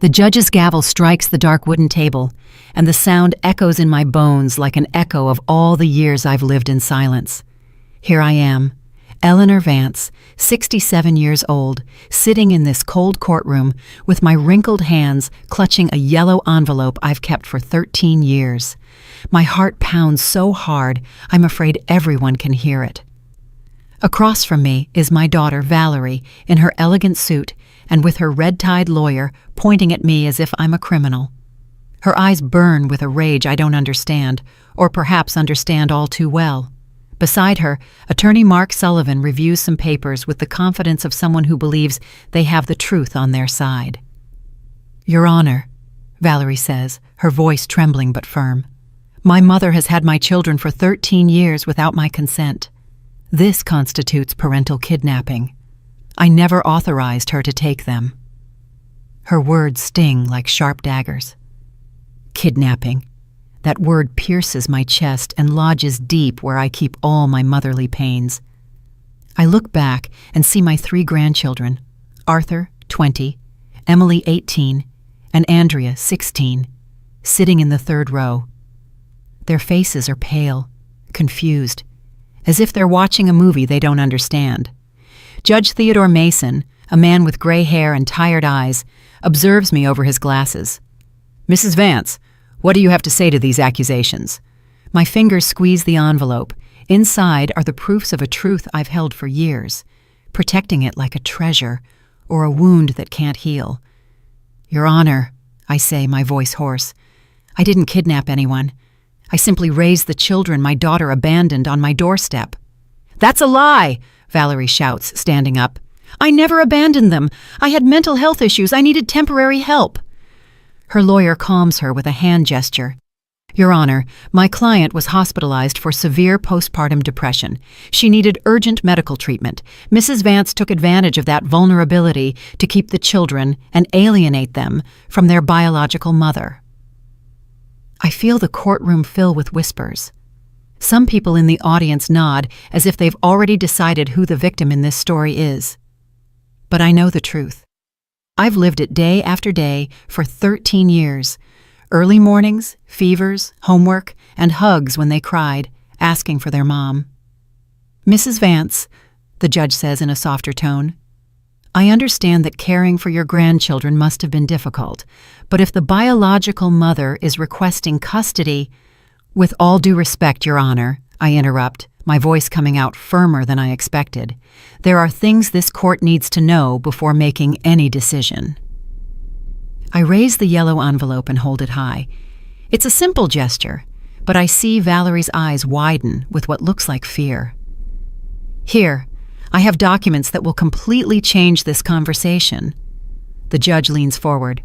The judge's gavel strikes the dark wooden table, and the sound echoes in my bones like an echo of all the years I've lived in silence. Here I am, Eleanor Vance, 67 years old, sitting in this cold courtroom with my wrinkled hands clutching a yellow envelope I've kept for 13 years. My heart pounds so hard, I'm afraid everyone can hear it. Across from me is my daughter, Valerie, in her elegant suit and with her red-tied lawyer pointing at me as if I'm a criminal. Her eyes burn with a rage I don't understand, or perhaps understand all too well. Beside her, Attorney Mark Sullivan reviews some papers with the confidence of someone who believes they have the truth on their side. "Your Honor," Valerie says, her voice trembling but firm, "my mother has had my children for 13 years without my consent. This constitutes parental kidnapping. I never authorized her to take them." Her words sting like sharp daggers. Kidnapping. That word pierces my chest and lodges deep where I keep all my motherly pains. I look back and see my 3 grandchildren, Arthur, 20, Emily, 18, and Andrea, 16, sitting in the 3rd row. Their faces are pale, confused, as if they're watching a movie they don't understand. Judge Theodore Mason, a man with gray hair and tired eyes, observes me over his glasses. "Mrs. Vance, what do you have to say to these accusations?" My fingers squeeze the envelope. Inside are the proofs of a truth I've held for years, protecting it like a treasure or a wound that can't heal. "Your Honor," I say, my voice hoarse, "I didn't kidnap anyone. I simply raised the children my daughter abandoned on my doorstep." "That's a lie!" Valerie shouts, standing up. "I never abandoned them. I had mental health issues. I needed temporary help." Her lawyer calms her with a hand gesture. "Your Honor, my client was hospitalized for severe postpartum depression. She needed urgent medical treatment. Mrs. Vance took advantage of that vulnerability to keep the children and alienate them from their biological mother." I feel the courtroom fill with whispers. Some people in the audience nod as if they've already decided who the victim in this story is. But I know the truth. I've lived it day after day for 13 years. Early mornings, fevers, homework, and hugs when they cried, asking for their mom. "Mrs. Vance," the judge says in a softer tone, "I understand that caring for your grandchildren must have been difficult, but if the biological mother is requesting custody—" "With all due respect, Your Honor," I interrupt, my voice coming out firmer than I expected, "there are things this court needs to know before making any decision." I raise the yellow envelope and hold it high. It's a simple gesture, but I see Valerie's eyes widen with what looks like fear. "Here, I have documents that will completely change this conversation." The judge leans forward.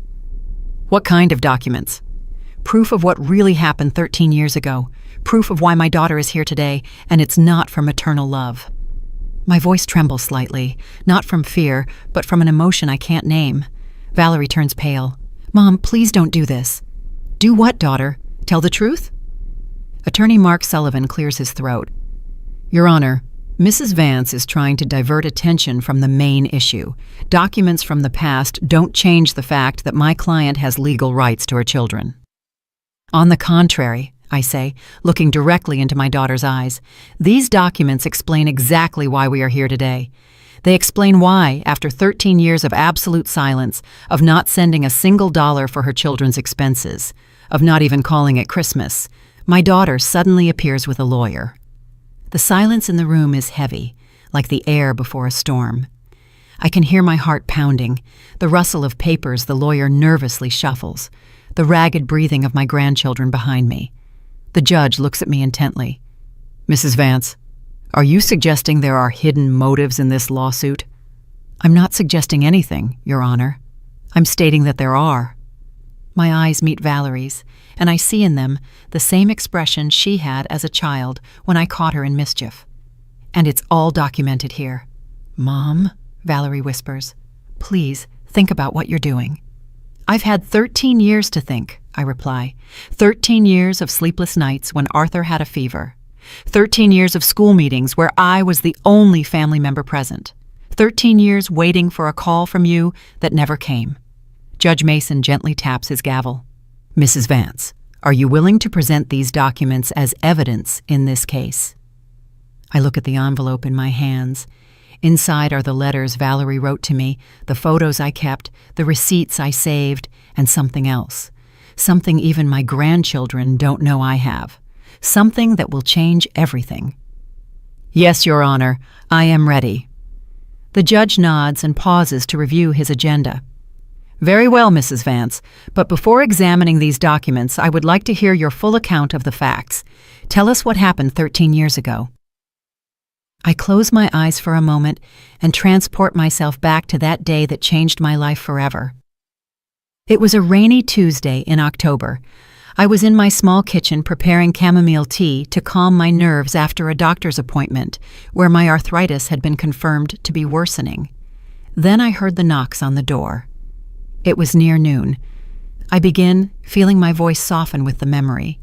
"What kind of documents?" "Proof of what really happened 13 years ago. Proof of why my daughter is here today, and it's not for maternal love." My voice trembles slightly, not from fear, but from an emotion I can't name. Valerie turns pale. "Mom, please don't do this." "Do what, daughter? Tell the truth?" Attorney Mark Sullivan clears his throat. "Your Honor, Mrs. Vance is trying to divert attention from the main issue. Documents from the past don't change the fact that my client has legal rights to her children." "On the contrary," I say, looking directly into my daughter's eyes, "these documents explain exactly why we are here today. They explain why, after 13 years of absolute silence, of not sending a single dollar for her children's expenses, of not even calling it Christmas, my daughter suddenly appears with a lawyer." The silence in the room is heavy, like the air before a storm. I can hear my heart pounding, the rustle of papers the lawyer nervously shuffles, the ragged breathing of my grandchildren behind me. The judge looks at me intently. "Mrs. Vance, are you suggesting there are hidden motives in this lawsuit?" "I'm not suggesting anything, Your Honor. I'm stating that there are." My eyes meet Valerie's, and I see in them the same expression she had as a child when I caught her in mischief. And it's all documented here. "Mom," Valerie whispers, "please think about what you're doing." "I've had 13 years to think," I reply. 13 years of sleepless nights when Arthur had a fever. 13 years of school meetings where I was the only family member present. 13 years waiting for a call from you that never came. Judge Mason gently taps his gavel. Mrs. Vance, are you willing to present these documents as evidence in this case? I look at the envelope in my hands. Inside are the letters Valerie wrote to me, the photos I kept, the receipts I saved, and something else. Something even my grandchildren don't know I have. Something that will change everything. Yes, Your Honor, I am ready. The judge nods and pauses to review his agenda. Very well, Mrs. Vance, but before examining these documents, I would like to hear your full account of the facts. Tell us what happened 13 years ago. I close my eyes for a moment and transport myself back to that day that changed my life forever. It was a rainy Tuesday in October. I was in my small kitchen preparing chamomile tea to calm my nerves after a doctor's appointment where my arthritis had been confirmed to be worsening. Then I heard the knocks on the door. It was near noon. I begin feeling my voice soften with the memory.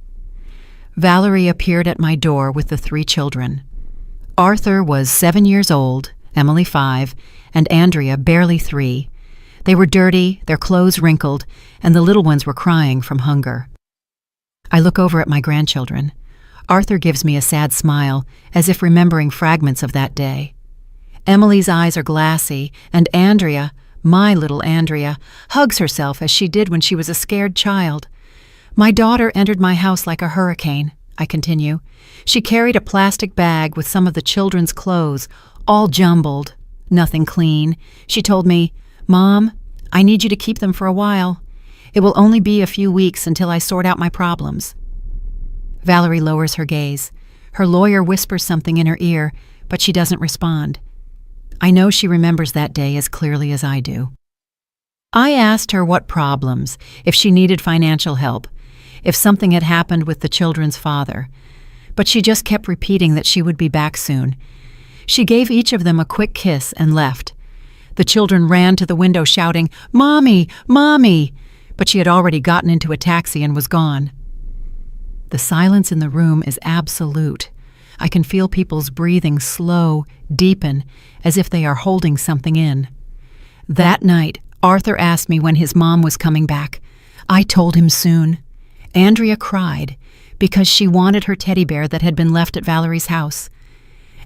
Valerie appeared at my door with the 3 children. Arthur was 7 years old, Emily 5, and Andrea barely 3. They were dirty, their clothes wrinkled, and the little ones were crying from hunger. I look over at my grandchildren. Arthur gives me a sad smile, as if remembering fragments of that day. Emily's eyes are glassy, and Andrea, my little Andrea, hugs herself as she did when she was a scared child. My daughter entered my house like a hurricane, I continue. She carried a plastic bag with some of the children's clothes, all jumbled, nothing clean. She told me, "Mom, I need you to keep them for a while. It will only be a few weeks until I sort out my problems." Valerie lowers her gaze. Her lawyer whispers something in her ear, but she doesn't respond. I know she remembers that day as clearly as I do. I asked her what problems, if she needed financial help, if something had happened with the children's father, but she just kept repeating that she would be back soon. She gave each of them a quick kiss and left. The children ran to the window shouting, "Mommy! Mommy!" but she had already gotten into a taxi and was gone. The silence in the room is absolute. I can feel people's breathing slow, deepen, as if they are holding something in. That night, Arthur asked me when his mom was coming back. I told him soon. Andrea cried because she wanted her teddy bear that had been left at Valerie's house.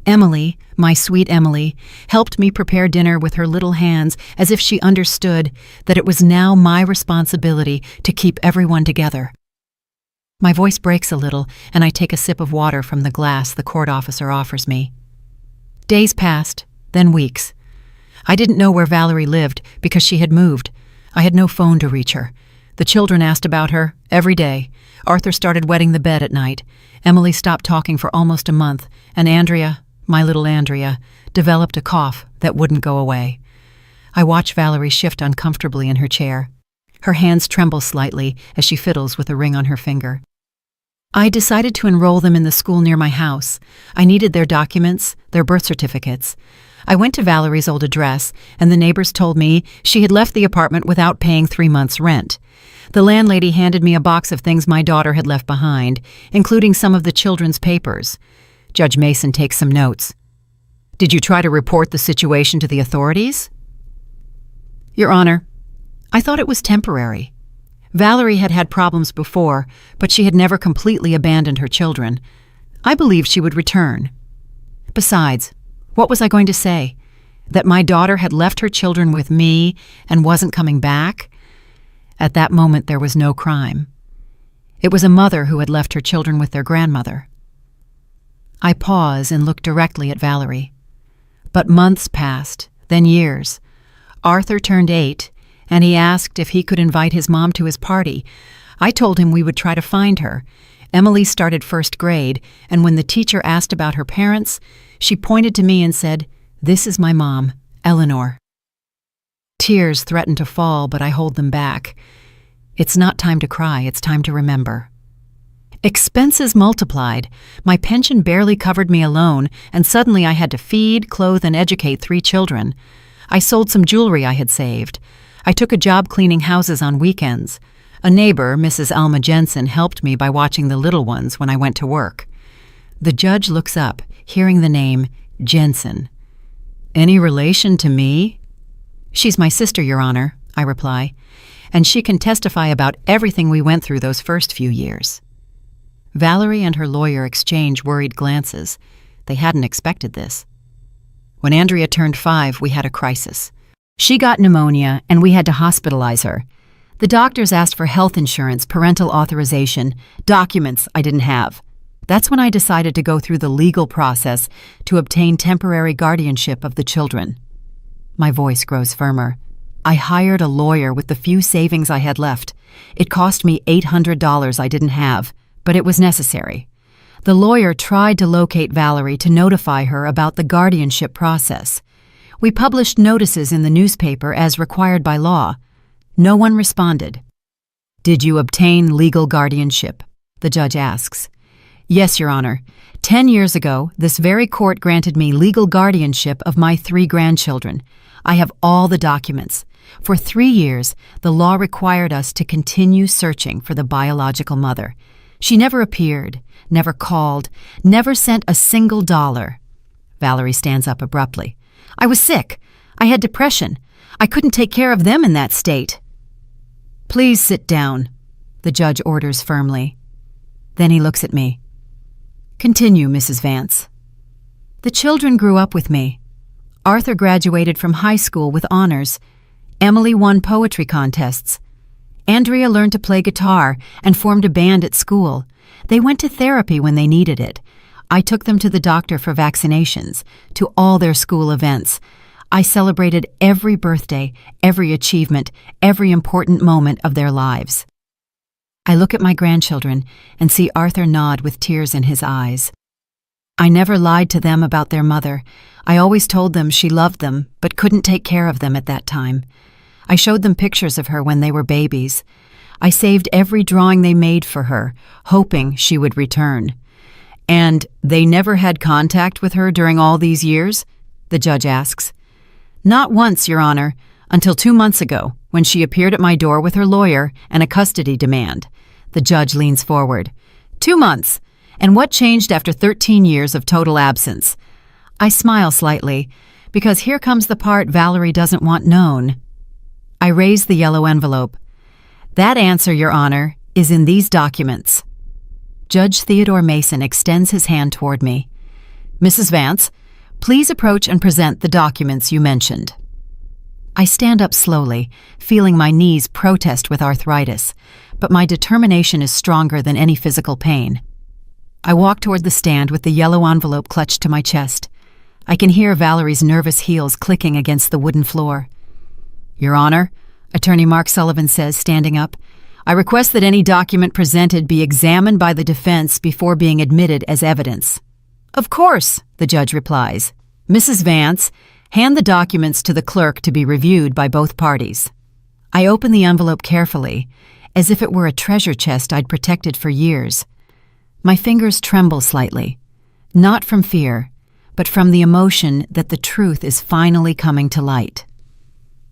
Emily, my sweet Emily, helped me prepare dinner with her little hands as if she understood that it was now my responsibility to keep everyone together. My voice breaks a little, and I take a sip of water from the glass the court officer offers me. Days passed, then weeks. I didn't know where Valerie lived because she had moved. I had no phone to reach her. The children asked about her every day. Arthur started wetting the bed at night. Emily stopped talking for almost a month, and Andrea, my little Andrea, developed a cough that wouldn't go away. I watch Valerie shift uncomfortably in her chair. Her hands tremble slightly as she fiddles with a ring on her finger. I decided to enroll them in the school near my house. I needed their documents, their birth certificates. I went to Valerie's old address, and the neighbors told me she had left the apartment without paying 3 months' rent. The landlady handed me a box of things my daughter had left behind, including some of the children's papers. Judge Mason takes some notes. "Did you try to report the situation to the authorities?" "Your Honor, I thought it was temporary. Valerie had had problems before, but she had never completely abandoned her children. I believed she would return. Besides, what was I going to say? That my daughter had left her children with me and wasn't coming back? At that moment, there was no crime. It was a mother who had left her children with their grandmother." I pause and look directly at Valerie. But months passed, then years. Arthur turned 8, and he asked if he could invite his mom to his party. I told him we would try to find her. Emily started 1st grade, and when the teacher asked about her parents, she pointed to me and said, "This is my mom, Eleanor." Tears threaten to fall, but I hold them back. It's not time to cry, it's time to remember. Expenses multiplied. My pension barely covered me alone, and suddenly I had to feed, clothe, and educate 3 children. I sold some jewelry I had saved. I took a job cleaning houses on weekends. A neighbor, Mrs. Alma Jensen, helped me by watching the little ones when I went to work. The judge looks up, hearing the name Jensen. "Any relation to me?" "She's my sister, Your Honor," I reply. and she can testify about everything we went through those first few years." Valerie and her lawyer exchange worried glances. They hadn't expected this. When Andrea turned 5, we had a crisis. She got pneumonia, and we had to hospitalize her. The doctors asked for health insurance, parental authorization, documents I didn't have. That's when I decided to go through the legal process to obtain temporary guardianship of the children. My voice grows firmer. I hired a lawyer with the few savings I had left. It cost me $800 I didn't have, but it was necessary. The lawyer tried to locate Valerie to notify her about the guardianship process. We published notices in the newspaper as required by law. No one responded. "Did you obtain legal guardianship?" the judge asks. "Yes, Your Honor. 10 years ago, this very court granted me legal guardianship of my 3 grandchildren. I have all the documents. For 3 years, the law required us to continue searching for the biological mother. She never appeared, never called, never sent a single dollar." Valerie stands up abruptly. "I was sick. I had depression. I couldn't take care of them in that state." "Please sit down," the judge orders firmly. Then he looks at me. "Continue, Mrs. Vance." "The children grew up with me. Arthur graduated from high school with honors. Emily won poetry contests. Andrea learned to play guitar and formed a band at school. They went to therapy when they needed it. I took them to the doctor for vaccinations, to all their school events. I celebrated every birthday, every achievement, every important moment of their lives." I look at my grandchildren and see Arthur nod with tears in his eyes. "I never lied to them about their mother. I always told them she loved them, but couldn't take care of them at that time. I showed them pictures of her when they were babies. I saved every drawing they made for her, hoping she would return." "And they never had contact with her during all these years?" the judge asks. "Not once, Your Honor, until 2 months ago, when she appeared at my door with her lawyer and a custody demand." The judge leans forward. 2 months? And what changed after 13 years of total absence?" I smile slightly, because here comes the part Valerie doesn't want known. I raise the yellow envelope. "That answer, Your Honor, is in these documents." Judge Theodore Mason extends his hand toward me. "Mrs. Vance, please approach and present the documents you mentioned." I stand up slowly, feeling my knees protest with arthritis, but my determination is stronger than any physical pain. I walk toward the stand with the yellow envelope clutched to my chest. I can hear Valerie's nervous heels clicking against the wooden floor. "Your Honor," Attorney Mark Sullivan says, standing up, "I request that any document presented be examined by the defense before being admitted as evidence." "Of course," the judge replies. "Mrs. Vance, hand the documents to the clerk to be reviewed by both parties." I open the envelope carefully, as if it were a treasure chest I'd protected for years. My fingers tremble slightly, not from fear, but from the emotion that the truth is finally coming to light.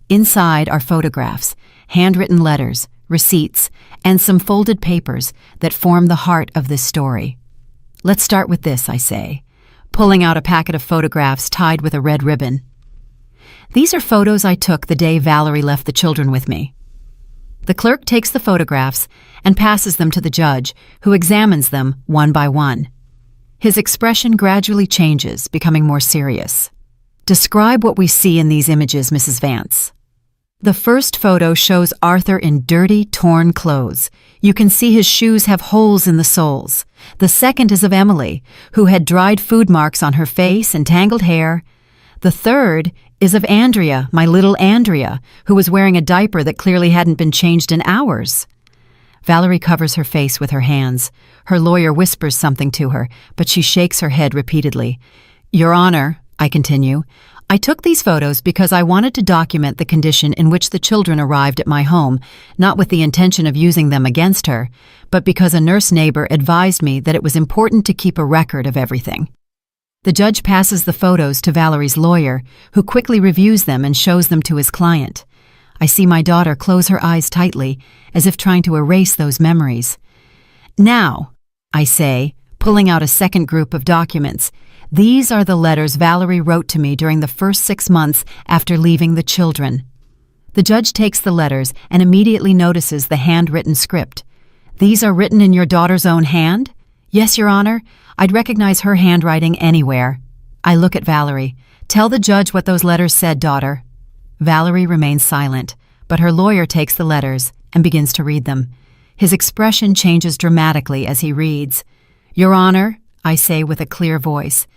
Inside are photographs, handwritten letters, receipts, and some folded papers that form the heart of this story. "Let's start with this," I say, pulling out a packet of photographs tied with a red ribbon. "These are photos I took the day Valerie left the children with me." The clerk takes the photographs and passes them to the judge, who examines them one by one. His expression gradually changes, becoming more serious. "Describe what we see in these images, Mrs. Vance." The first photo shows Arthur in dirty, torn clothes. You can see his shoes have holes in the soles. The second is of Emily, who had dried food marks on her face and tangled hair. The third is of Andrea, my little Andrea, who was wearing a diaper that clearly hadn't been changed in hours. Valerie covers her face with her hands. Her lawyer whispers something to her, but she shakes her head repeatedly. "Your Honor," I continue, "I took these photos because I wanted to document the condition in which the children arrived at my home, not with the intention of using them against her, but because a nurse neighbor advised me that it was important to keep a record of everything." The judge passes the photos to Valerie's lawyer, who quickly reviews them and shows them to his client. I see my daughter close her eyes tightly, as if trying to erase those memories. "Now," I say, pulling out a second group of documents, "these are the letters Valerie wrote to me during the first 6 months after leaving the children." The judge takes the letters and immediately notices the handwritten script. "These are written in your daughter's own hand?" "Yes, Your Honor. I'd recognize her handwriting anywhere." I look at Valerie. "Tell the judge what those letters said, daughter." Valerie remains silent, but her lawyer takes the letters and begins to read them. His expression changes dramatically as he reads. "Your Honor," I say with a clear voice,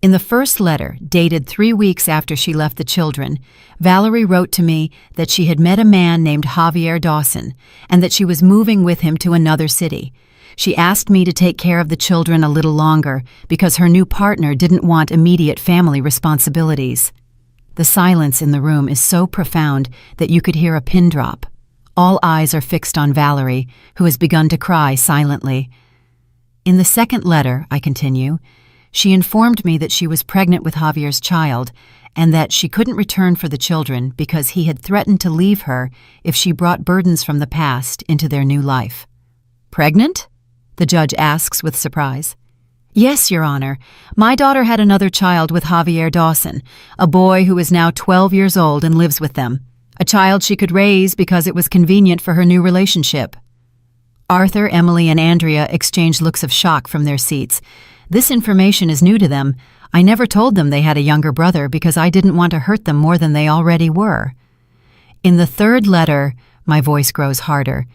"in the first letter, dated 3 weeks after she left the children, Valerie wrote to me that she had met a man named Javier Dawson and that she was moving with him to another city. She asked me to take care of the children a little longer because her new partner didn't want immediate family responsibilities." The silence in the room is so profound that you could hear a pin drop. All eyes are fixed on Valerie, who has begun to cry silently. "In the second letter," I continue, "she informed me that she was pregnant with Javier's child and that she couldn't return for the children because he had threatened to leave her if she brought burdens from the past into their new life." "Pregnant?" the judge asks with surprise. "Yes, Your Honor. My daughter had another child with Javier Dawson, a boy who is now 12 years old and lives with them. A child she could raise because it was convenient for her new relationship." Arthur, Emily, and Andrea exchange looks of shock from their seats. This information is new to them. I never told them they had a younger brother because I didn't want to hurt them more than they already were. "In the third letter," my voice grows harder,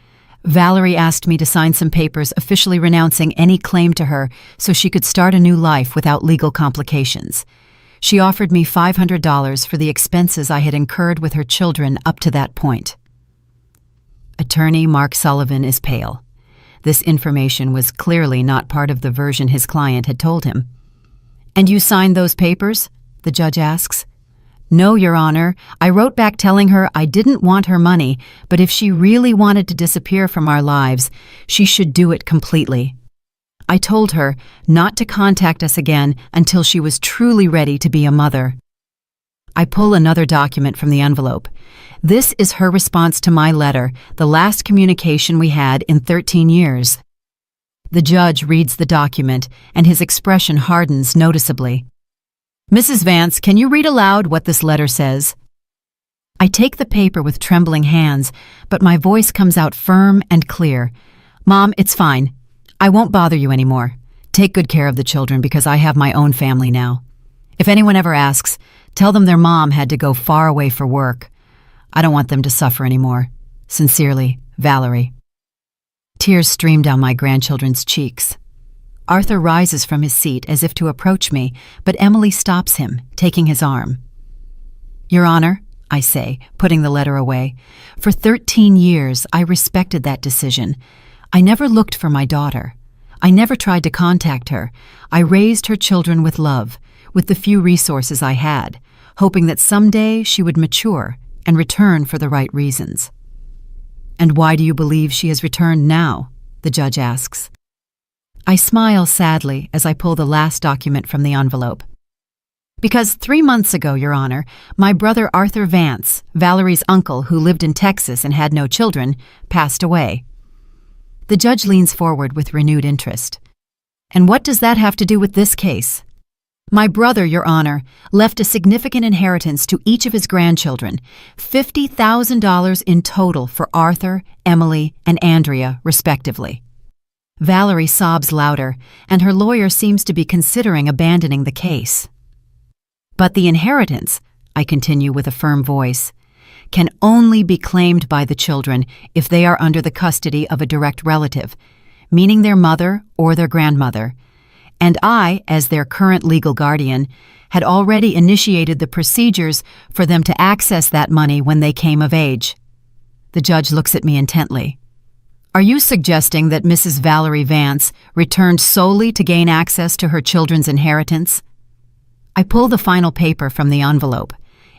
"Valerie asked me to sign some papers officially renouncing any claim to her so she could start a new life without legal complications. She offered me $500 for the expenses I had incurred with her children up to that point." Attorney Mark Sullivan is pale. This information was clearly not part of the version his client had told him. "And you signed those papers?" the judge asks. "No, Your Honor. I wrote back telling her I didn't want her money, but if she really wanted to disappear from our lives, she should do it completely. I told her not to contact us again until she was truly ready to be a mother." I pull another document from the envelope. This is her response to my letter, the last communication we had in 13 years. The judge reads the document, and his expression hardens noticeably. "Mrs. Vance, can you read aloud what this letter says?" I take the paper with trembling hands, but my voice comes out firm and clear. "Mom, it's fine. I won't bother you anymore. Take good care of the children because I have my own family now. If anyone ever asks, tell them their mom had to go far away for work. I don't want them to suffer anymore. Sincerely, Valerie." Tears stream down my grandchildren's cheeks. Arthur rises from his seat as if to approach me, but Emily stops him, taking his arm. "Your Honor," I say, putting the letter away, "for 13 years I respected that decision. I never looked for my daughter. I never tried to contact her. I raised her children with love, with the few resources I had, hoping that someday she would mature and return for the right reasons." "And why do you believe she has returned now?" the judge asks. I smile sadly as I pull the last document from the envelope. "Because 3 months ago, Your Honor, my brother Arthur Vance, Valerie's uncle who lived in Texas and had no children, passed away." The judge leans forward with renewed interest. "And what does that have to do with this case?" "My brother, Your Honor, left a significant inheritance to each of his grandchildren, $50,000 in total for Arthur, Emily, and Andrea, respectively." Valerie sobs louder, and her lawyer seems to be considering abandoning the case. "But the inheritance," I continue with a firm voice, "can only be claimed by the children if they are under the custody of a direct relative, meaning their mother or their grandmother. And I, as their current legal guardian, had already initiated the procedures for them to access that money when they came of age." The judge looks at me intently. "Are you suggesting that Mrs. Valerie Vance returned solely to gain access to her children's inheritance?" I pull the final paper from the envelope.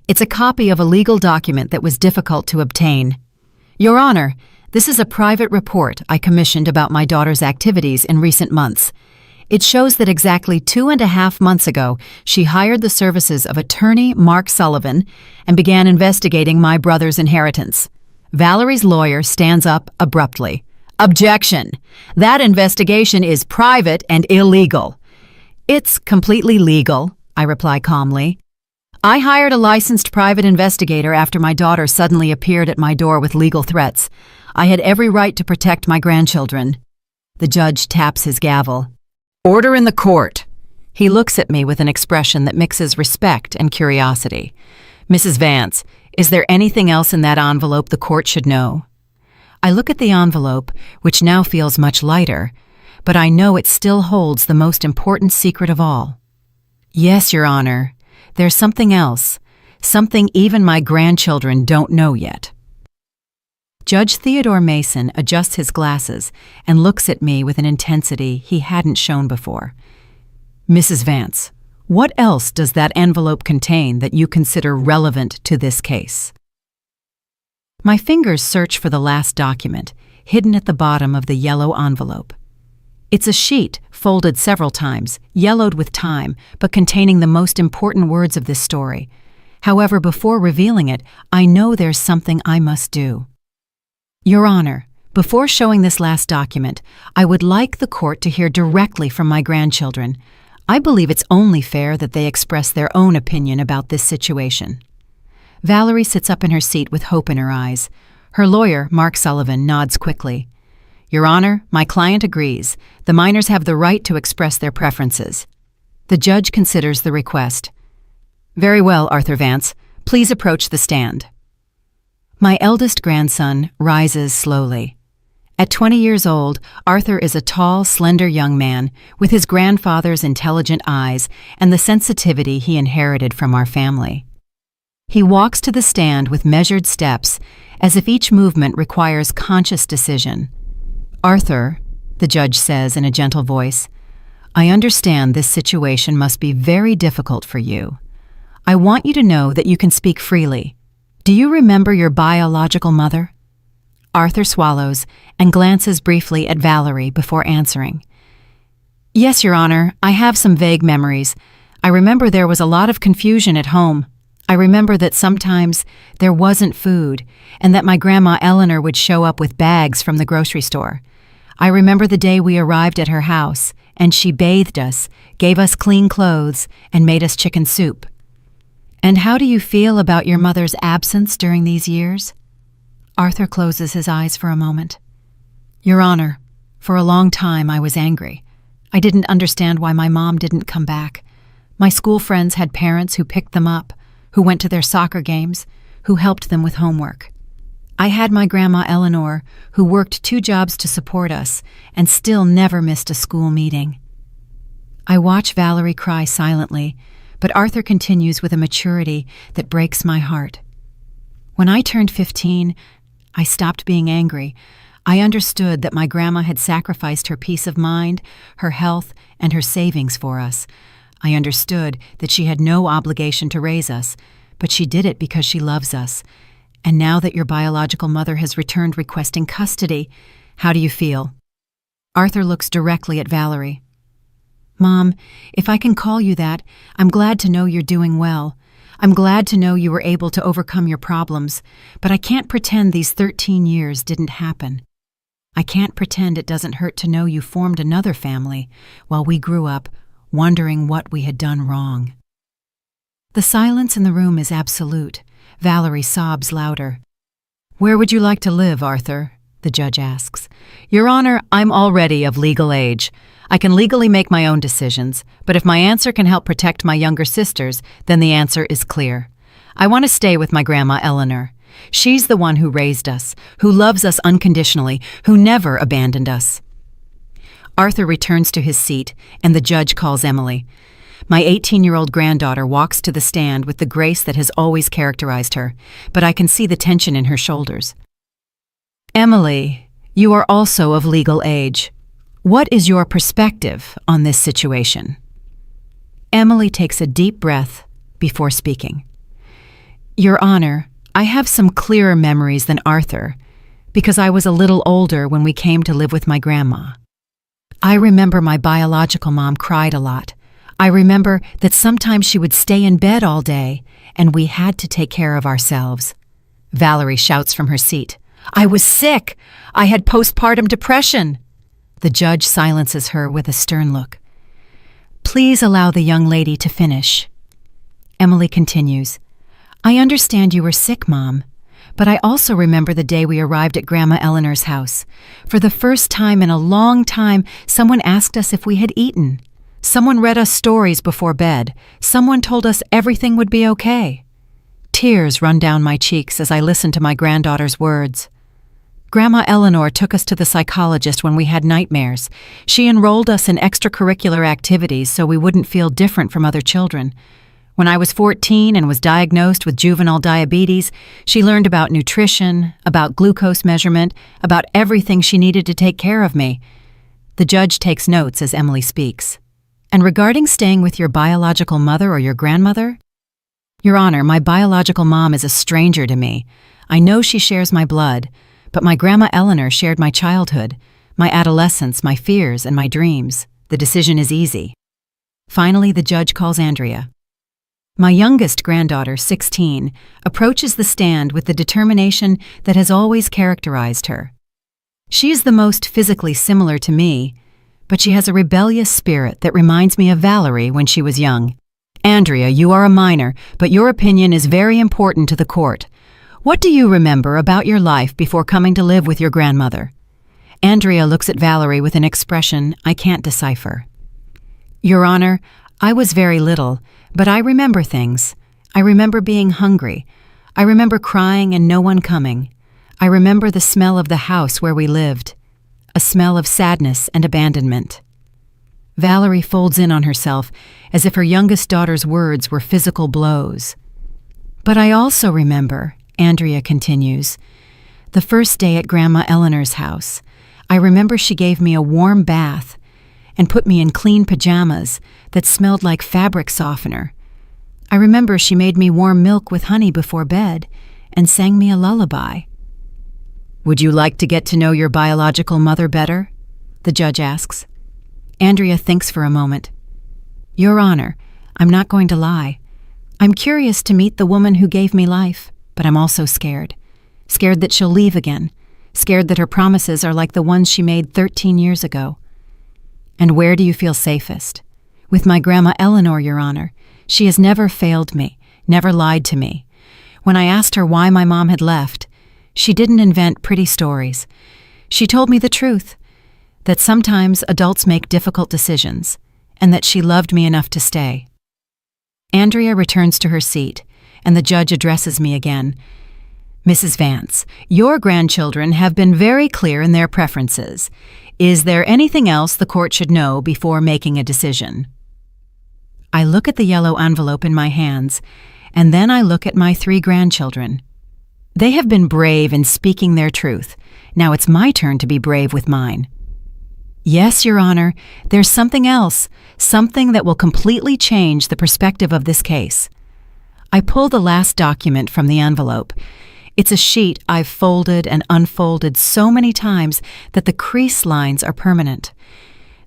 It's a copy of a legal document that was difficult to obtain. "Your Honor, this is a private report I commissioned about my daughter's activities in recent months. It shows that exactly 2.5 months ago, she hired the services of attorney Mark Sullivan and began investigating my brother's inheritance." Valerie's lawyer stands up abruptly. "Objection! That investigation is private and illegal." "It's completely legal," I reply calmly. I hired a licensed private investigator after my daughter suddenly appeared at my door with legal threats. I had every right to protect my grandchildren. The judge taps his gavel. Order in the court. He looks at me with an expression that mixes respect and curiosity. Mrs. Vance, is there anything else in that envelope the court should know? I look at the envelope, which now feels much lighter, but I know it still holds the most important secret of all. Yes, Your Honor. There's something else, something even my grandchildren don't know yet. Judge Theodore Mason adjusts his glasses and looks at me with an intensity he hadn't shown before. Mrs. Vance, what else does that envelope contain that you consider relevant to this case? My fingers search for the last document, hidden at the bottom of the yellow envelope. It's a sheet, folded several times, yellowed with time, but containing the most important words of this story. However, before revealing it, I know there's something I must do. Your Honor, before showing this last document, I would like the court to hear directly from my grandchildren. I believe it's only fair that they express their own opinion about this situation. Valerie sits up in her seat with hope in her eyes. Her lawyer, Mark Sullivan, nods quickly. Your Honor, my client agrees. The minors have the right to express their preferences. The judge considers the request. Very well, Arthur Vance. Please approach the stand. My eldest grandson rises slowly. At 20 years old, Arthur is a tall, slender young man with his grandfather's intelligent eyes and the sensitivity he inherited from our family. He walks to the stand with measured steps, as if each movement requires conscious decision. Arthur, the judge says in a gentle voice, I understand this situation must be very difficult for you. I want you to know that you can speak freely. Do you remember your biological mother? Arthur swallows and glances briefly at Valerie before answering. Yes, Your Honor, I have some vague memories. I remember there was a lot of confusion at home. I remember that sometimes there wasn't food and that my grandma Eleanor would show up with bags from the grocery store. I remember the day we arrived at her house and she bathed us, gave us clean clothes, and made us chicken soup. And how do you feel about your mother's absence during these years? Arthur closes his eyes for a moment. Your Honor, for a long time I was angry. I didn't understand why my mom didn't come back. My school friends had parents who picked them up, who went to their soccer games, who helped them with homework. I had my grandma Eleanor, who worked 2 jobs to support us and still never missed a school meeting. I watch Valerie cry silently, but Arthur continues with a maturity that breaks my heart. When I turned 15, I stopped being angry. I understood that my grandma had sacrificed her peace of mind, her health, and her savings for us. I understood that she had no obligation to raise us, but she did it because she loves us. And now that your biological mother has returned requesting custody, how do you feel? Arthur looks directly at Valerie. Mom, if I can call you that, I'm glad to know you're doing well. I'm glad to know you were able to overcome your problems, but I can't pretend these 13 years didn't happen. I can't pretend it doesn't hurt to know you formed another family while we grew up, wondering what we had done wrong. The silence in the room is absolute. Valerie sobs louder. Where would you like to live, Arthur? The judge asks. Your Honor, I'm already of legal age. I can legally make my own decisions, but if my answer can help protect my younger sisters, then the answer is clear. I want to stay with my grandma Eleanor. She's the one who raised us, who loves us unconditionally, who never abandoned us. Arthur returns to his seat, and the judge calls Emily. My 18-year-old granddaughter walks to the stand with the grace that has always characterized her, but I can see the tension in her shoulders. Emily, you are also of legal age. What is your perspective on this situation? Emily takes a deep breath before speaking. Your Honor, I have some clearer memories than Arthur, because I was a little older when we came to live with my grandma. I remember my biological mom cried a lot. I remember that sometimes she would stay in bed all day, and we had to take care of ourselves. Valerie shouts from her seat. I was sick. I had postpartum depression. The judge silences her with a stern look. Please allow the young lady to finish. Emily continues, I understand you were sick, Mom, but I also remember the day we arrived at Grandma Eleanor's house. For the first time in a long time, someone asked us if we had eaten. Someone read us stories before bed. Someone told us everything would be okay. Tears run down my cheeks as I listen to my granddaughter's words. Grandma Eleanor took us to the psychologist when we had nightmares. She enrolled us in extracurricular activities so we wouldn't feel different from other children. When I was 14 and was diagnosed with juvenile diabetes, she learned about nutrition, about glucose measurement, about everything she needed to take care of me. The judge takes notes as Emily speaks. And regarding staying with your biological mother or your grandmother? Your Honor, my biological mom is a stranger to me. I know she shares my blood, but my Grandma Eleanor shared my childhood, my adolescence, my fears, and my dreams. The decision is easy. Finally, the judge calls Andrea. My youngest granddaughter, 16, approaches the stand with the determination that has always characterized her. She is the most physically similar to me, but she has a rebellious spirit that reminds me of Valerie when she was young. Andrea, you are a minor, but your opinion is very important to the court. What do you remember about your life before coming to live with your grandmother? Andrea looks at Valerie with an expression I can't decipher. Your Honor, I was very little, but I remember things. I remember being hungry. I remember crying and no one coming. I remember the smell of the house where we lived, a smell of sadness and abandonment. Valerie folds in on herself as if her youngest daughter's words were physical blows. But I also remember, Andrea continues, the first day at Grandma Eleanor's house. I remember she gave me a warm bath and put me in clean pajamas that smelled like fabric softener. I remember she made me warm milk with honey before bed and sang me a lullaby. Would you like to get to know your biological mother better? The judge asks. Andrea thinks for a moment. Your Honor, I'm not going to lie. I'm curious to meet the woman who gave me life, but I'm also scared. Scared that she'll leave again. Scared that her promises are like the ones she made 13 years ago. And where do you feel safest? With my Grandma Eleanor, Your Honor. She has never failed me, never lied to me. When I asked her why my mom had left, she didn't invent pretty stories. She told me the truth, that sometimes adults make difficult decisions, and that she loved me enough to stay. Andrea returns to her seat, and the judge addresses me again. Mrs. Vance, your grandchildren have been very clear in their preferences. Is there anything else the court should know before making a decision? I look at the yellow envelope in my hands, and then I look at my 3 grandchildren. They have been brave in speaking their truth. Now it's my turn to be brave with mine. Yes, Your Honor, there's something else, something that will completely change the perspective of this case. I pull the last document from the envelope. It's a sheet I've folded and unfolded so many times that the crease lines are permanent.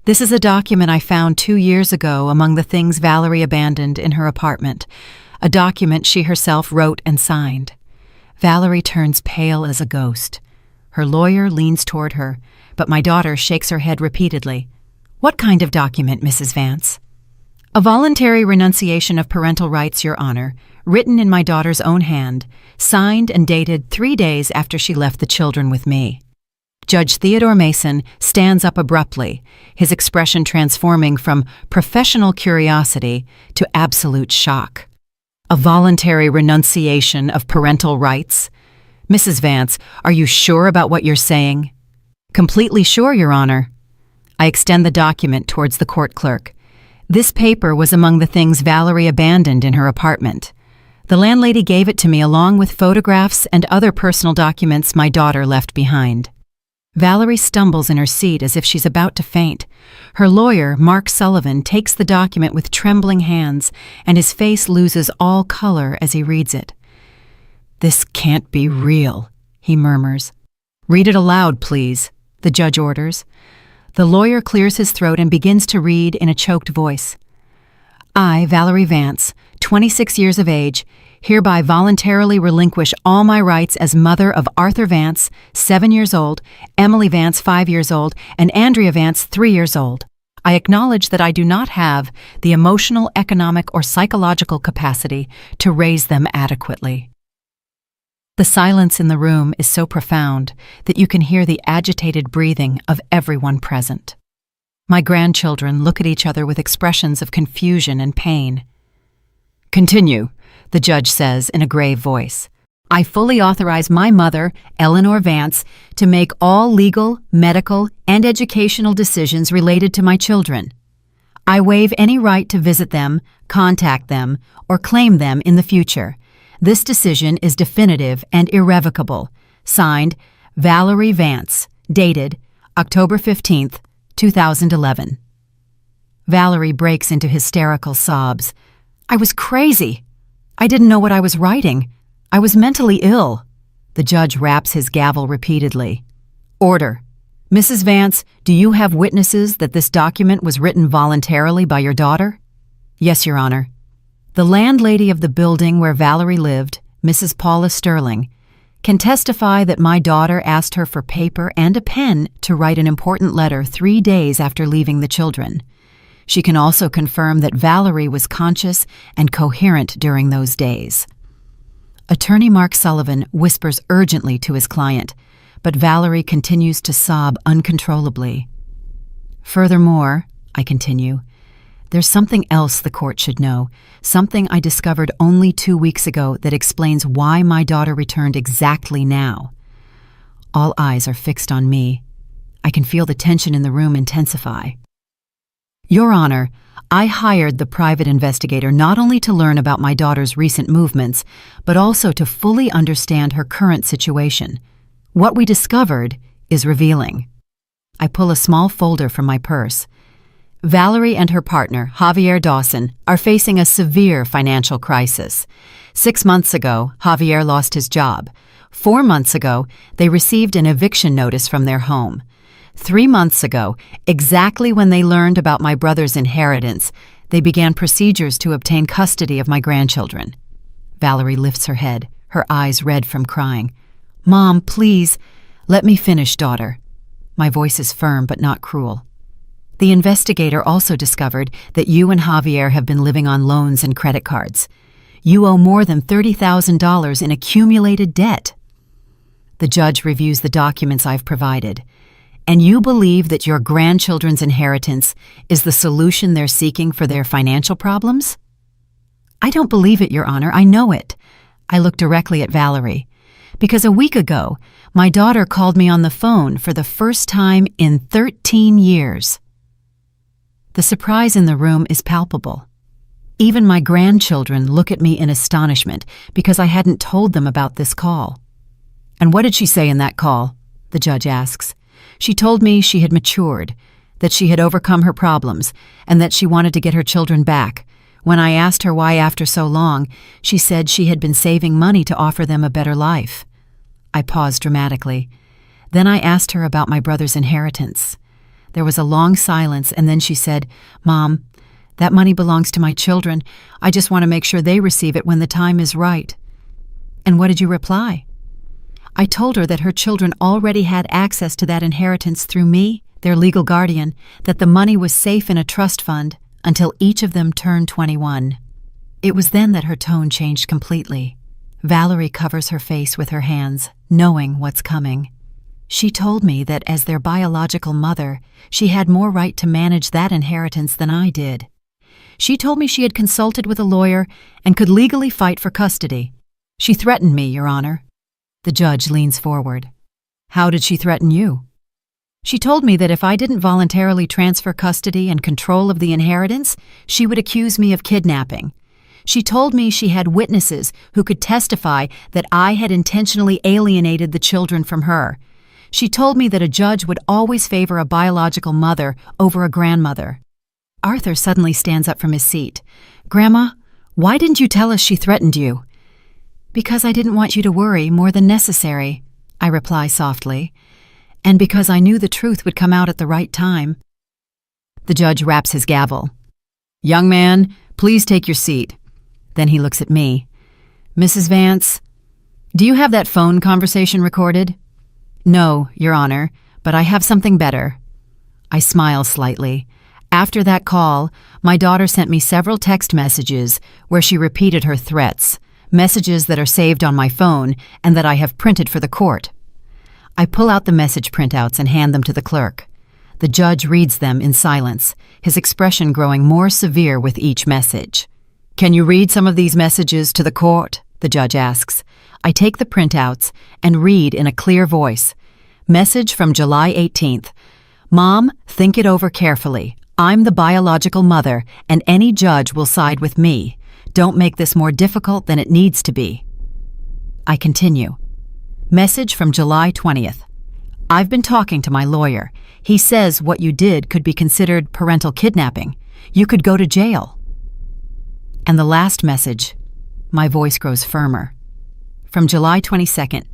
This is a document I found 2 years ago among the things Valerie abandoned in her apartment, a document she herself wrote and signed. Valerie turns pale as a ghost. Her lawyer leans toward her, but my daughter shakes her head repeatedly. What kind of document, Mrs. Vance? A voluntary renunciation of parental rights, Your Honor, written in my daughter's own hand, signed and dated 3 days after she left the children with me. Judge Theodore Mason stands up abruptly, his expression transforming from professional curiosity to absolute shock. A voluntary renunciation of parental rights? Mrs. Vance, are you sure about what you're saying? Completely sure, Your Honor. I extend the document towards the court clerk. This paper was among the things Valerie abandoned in her apartment. The landlady gave it to me along with photographs and other personal documents my daughter left behind. Valerie stumbles in her seat as if she's about to faint. Her lawyer, Mark Sullivan, takes the document with trembling hands, and his face loses all color as he reads it. This can't be real, he murmurs. Read it aloud, please, the judge orders. The lawyer clears his throat and begins to read in a choked voice. I, Valerie Vance, 26 years of age, hereby voluntarily relinquish all my rights as mother of Arthur Vance, 7 years old, Emily Vance, 5 years old, and Andrea Vance, 3 years old. I acknowledge that I do not have the emotional, economic, or psychological capacity to raise them adequately. The silence in the room is so profound that you can hear the agitated breathing of everyone present. My grandchildren look at each other with expressions of confusion and pain. "Continue," the judge says in a grave voice. "I fully authorize my mother, Eleanor Vance, to make all legal, medical, and educational decisions related to my children. I waive any right to visit them, contact them, or claim them in the future. This decision is definitive and irrevocable. Signed, Valerie Vance, dated October 15th, 2011. Valerie breaks into hysterical sobs. "I was crazy. I didn't know what I was writing. I was mentally ill." The judge raps his gavel repeatedly. "Order. Mrs. Vance, do you have witnesses that this document was written voluntarily by your daughter?" "Yes, Your Honor." "The landlady of the building where Valerie lived, Mrs. Paula Sterling, can testify that my daughter asked her for paper and a pen to write an important letter 3 days after leaving the children. She can also confirm that Valerie was conscious and coherent during those days." Attorney Mark Sullivan whispers urgently to his client, but Valerie continues to sob uncontrollably. "Furthermore," I continue, "there's something else the court should know, something I discovered only 2 weeks ago that explains why my daughter returned exactly now." All eyes are fixed on me. I can feel the tension in the room intensify. "Your Honor, I hired the private investigator not only to learn about my daughter's recent movements, but also to fully understand her current situation. What we discovered is revealing." I pull a small folder from my purse. "Valerie and her partner, Javier Dawson, are facing a severe financial crisis. 6 months ago, Javier lost his job. 4 months ago, they received an eviction notice from their home. 3 months ago, exactly when they learned about my brother's inheritance, they began procedures to obtain custody of my grandchildren." Valerie lifts her head, her eyes red from crying. "Mom, please, let me finish, daughter." My voice is firm but not cruel. "The investigator also discovered that you and Javier have been living on loans and credit cards. You owe more than $30,000 in accumulated debt." The judge reviews the documents I've provided. "And you believe that your grandchildren's inheritance is the solution they're seeking for their financial problems?" "I don't believe it, Your Honor. I know it." I look directly at Valerie. "Because a week ago, my daughter called me on the phone for the first time in 13 years. The surprise in the room is palpable. Even my grandchildren look at me in astonishment because I hadn't told them about this call. "And what did she say in that call?" the judge asks. "She told me she had matured, that she had overcome her problems, and that she wanted to get her children back. When I asked her why after so long, she said she had been saving money to offer them a better life." I paused dramatically. Then I asked her about my brother's inheritance. There was a long silence, and then she said, "Mom, that money belongs to my children. I just want to make sure they receive it when the time is right." "And what did you reply?" I told her that her children already had access to that inheritance through me, their legal guardian, that the money was safe in a trust fund until each of them turned 21. It was then that her tone changed completely. Valerie covers her face with her hands, knowing what's coming. She told me that as their biological mother, she had more right to manage that inheritance than I did. She told me she had consulted with a lawyer and could legally fight for custody. She threatened me, Your Honor. The judge leans forward. "How did she threaten you?" "She told me that if I didn't voluntarily transfer custody and control of the inheritance, she would accuse me of kidnapping. She told me she had witnesses who could testify that I had intentionally alienated the children from her. She told me that a judge would always favor a biological mother over a grandmother." Arthur suddenly stands up from his seat. "Grandma, why didn't you tell us she threatened you?" "Because I didn't want you to worry more than necessary," I reply softly, "and because I knew the truth would come out at the right time." The judge raps his gavel. "Young man, please take your seat." Then he looks at me. "Mrs. Vance, do you have that phone conversation recorded?" "No, Your Honor, but I have something better." I smile slightly. After that call, my daughter sent me several text messages where she repeated her threats, messages that are saved on my phone and that I have printed for the court. I pull out the message printouts and hand them to the clerk. The judge reads them in silence, his expression growing more severe with each message. "Can you read some of these messages to the court?" the judge asks. I take the printouts and read in a clear voice. Message from July 18th. "Mom, think it over carefully. I'm the biological mother, and any judge will side with me. Don't make this more difficult than it needs to be." I continue. Message from July 20th. "I've been talking to my lawyer. He says what you did could be considered parental kidnapping. You could go to jail." And the last message. My voice grows firmer. From July 22nd.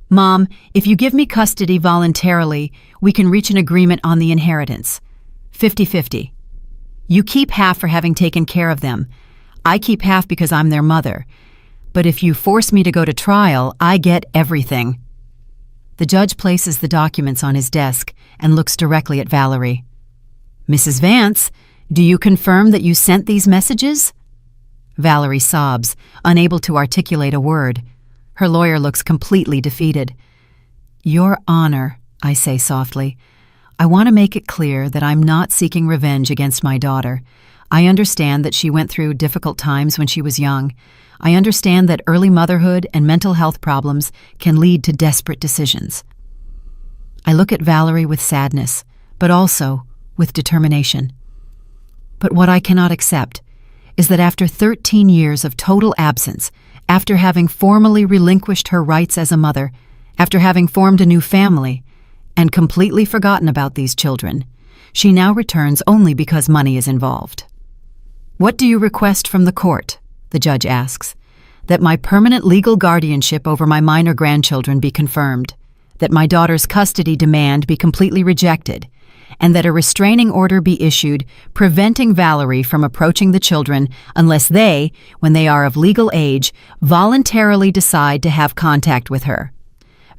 "Mom, if you give me custody voluntarily, we can reach an agreement on the inheritance. 50-50. You keep half for having taken care of them. I keep half because I'm their mother. But if you force me to go to trial, I get everything." The judge places the documents on his desk and looks directly at Valerie. "Mrs. Vance, do you confirm that you sent these messages?" Valerie sobs, unable to articulate a word. Her lawyer looks completely defeated. "Your Honor," I say softly, "I want to make it clear that I'm not seeking revenge against my daughter. I understand that she went through difficult times when she was young. I understand that early motherhood and mental health problems can lead to desperate decisions." I look at Valerie with sadness, but also with determination. But what I cannot accept is that after 13 years of total absence, after having formally relinquished her rights as a mother, after having formed a new family, and completely forgotten about these children, she now returns only because money is involved. "What do you request from the court?" the judge asks. "That my permanent legal guardianship over my minor grandchildren be confirmed, that my daughter's custody demand be completely rejected, and that a restraining order be issued preventing Valerie from approaching the children unless they, when they are of legal age, voluntarily decide to have contact with her."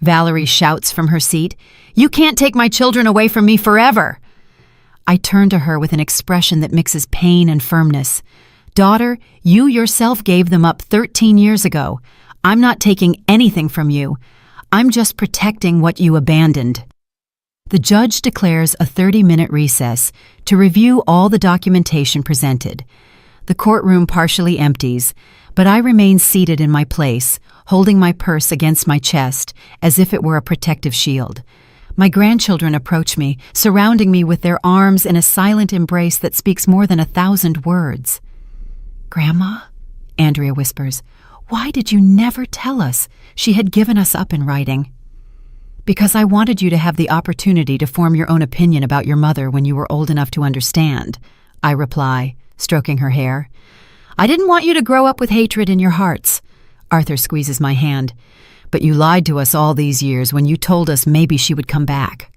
Valerie shouts from her seat, "You can't take my children away from me forever!" I turn to her with an expression that mixes pain and firmness. "Daughter, you yourself gave them up 13 years ago. I'm not taking anything from you. I'm just protecting what you abandoned." The judge declares a 30-minute recess to review all the documentation presented. The courtroom partially empties, but I remain seated in my place, holding my purse against my chest as if it were a protective shield. My grandchildren approach me, surrounding me with their arms in a silent embrace that speaks more than 1,000 words. "Grandma," Andrea whispers, "why did you never tell us she had given us up in writing?" "Because I wanted you to have the opportunity to form your own opinion about your mother when you were old enough to understand," I reply, stroking her hair. "I didn't want you to grow up with hatred in your hearts." Arthur squeezes my hand. "But you lied to us all these years when you told us maybe she would come back."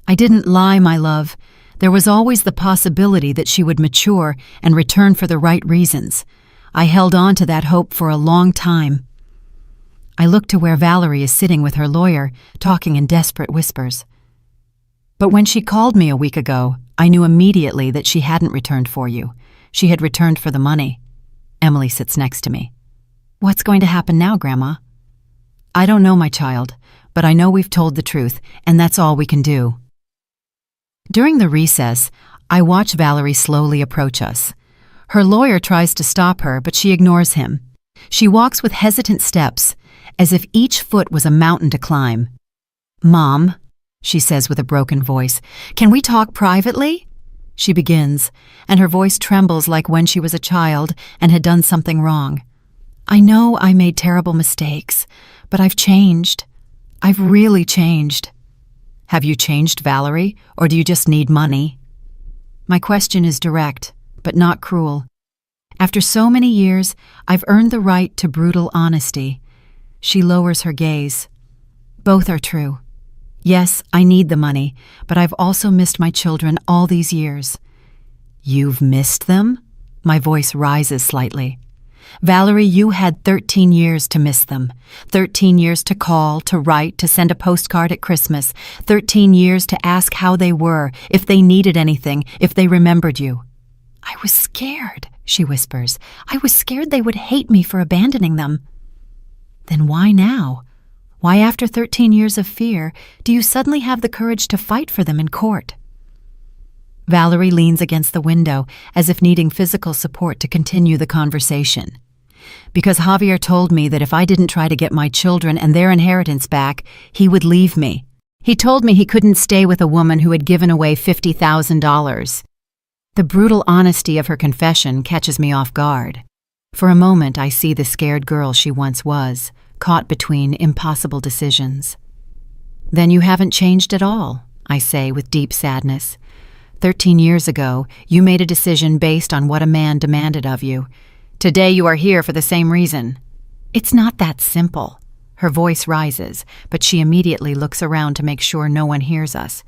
"I didn't lie, my love. There was always the possibility that she would mature and return for the right reasons. I held on to that hope for a long time." I look to where Valerie is sitting with her lawyer, talking in desperate whispers. "But when she called me a week ago, I knew immediately that she hadn't returned for you. She had returned for the money." Emily sits next to me. "What's going to happen now, Grandma?" "I don't know, my child, but I know we've told the truth, and that's all we can do." During the recess, I watch Valerie slowly approach us. Her lawyer tries to stop her, but she ignores him. She walks with hesitant steps, as if each foot was a mountain to climb. "Mom," she says with a broken voice, "can we talk privately?" She begins, and her voice trembles like when she was a child and had done something wrong. "I know I made terrible mistakes, but I've changed. I've really changed." "Have you changed, Valerie, or do you just need money?" My question is direct, but not cruel. After so many years, I've earned the right to brutal honesty. She lowers her gaze. "Both are true. Yes, I need the money, but I've also missed my children all these years." "You've missed them?" My voice rises slightly. Valerie, you had 13 years to miss them. 13 years to call, to write, to send a postcard at Christmas. 13 years to ask how they were, if they needed anything, if they remembered you. I was scared, she whispers. I was scared they would hate me for abandoning them. Then why now? Why, after 13 years of fear, do you suddenly have the courage to fight for them in court? Valerie leans against the window, as if needing physical support to continue the conversation. Because Javier told me that if I didn't try to get my children and their inheritance back, he would leave me. He told me he couldn't stay with a woman who had given away $50,000. The brutal honesty of her confession catches me off guard. For a moment, I see the scared girl she once was, caught between impossible decisions. Then you haven't changed at all, I say with deep sadness. 13 years ago, you made a decision based on what a man demanded of you. Today you are here for the same reason. It's not that simple. Her voice rises, but she immediately looks around to make sure no one hears us.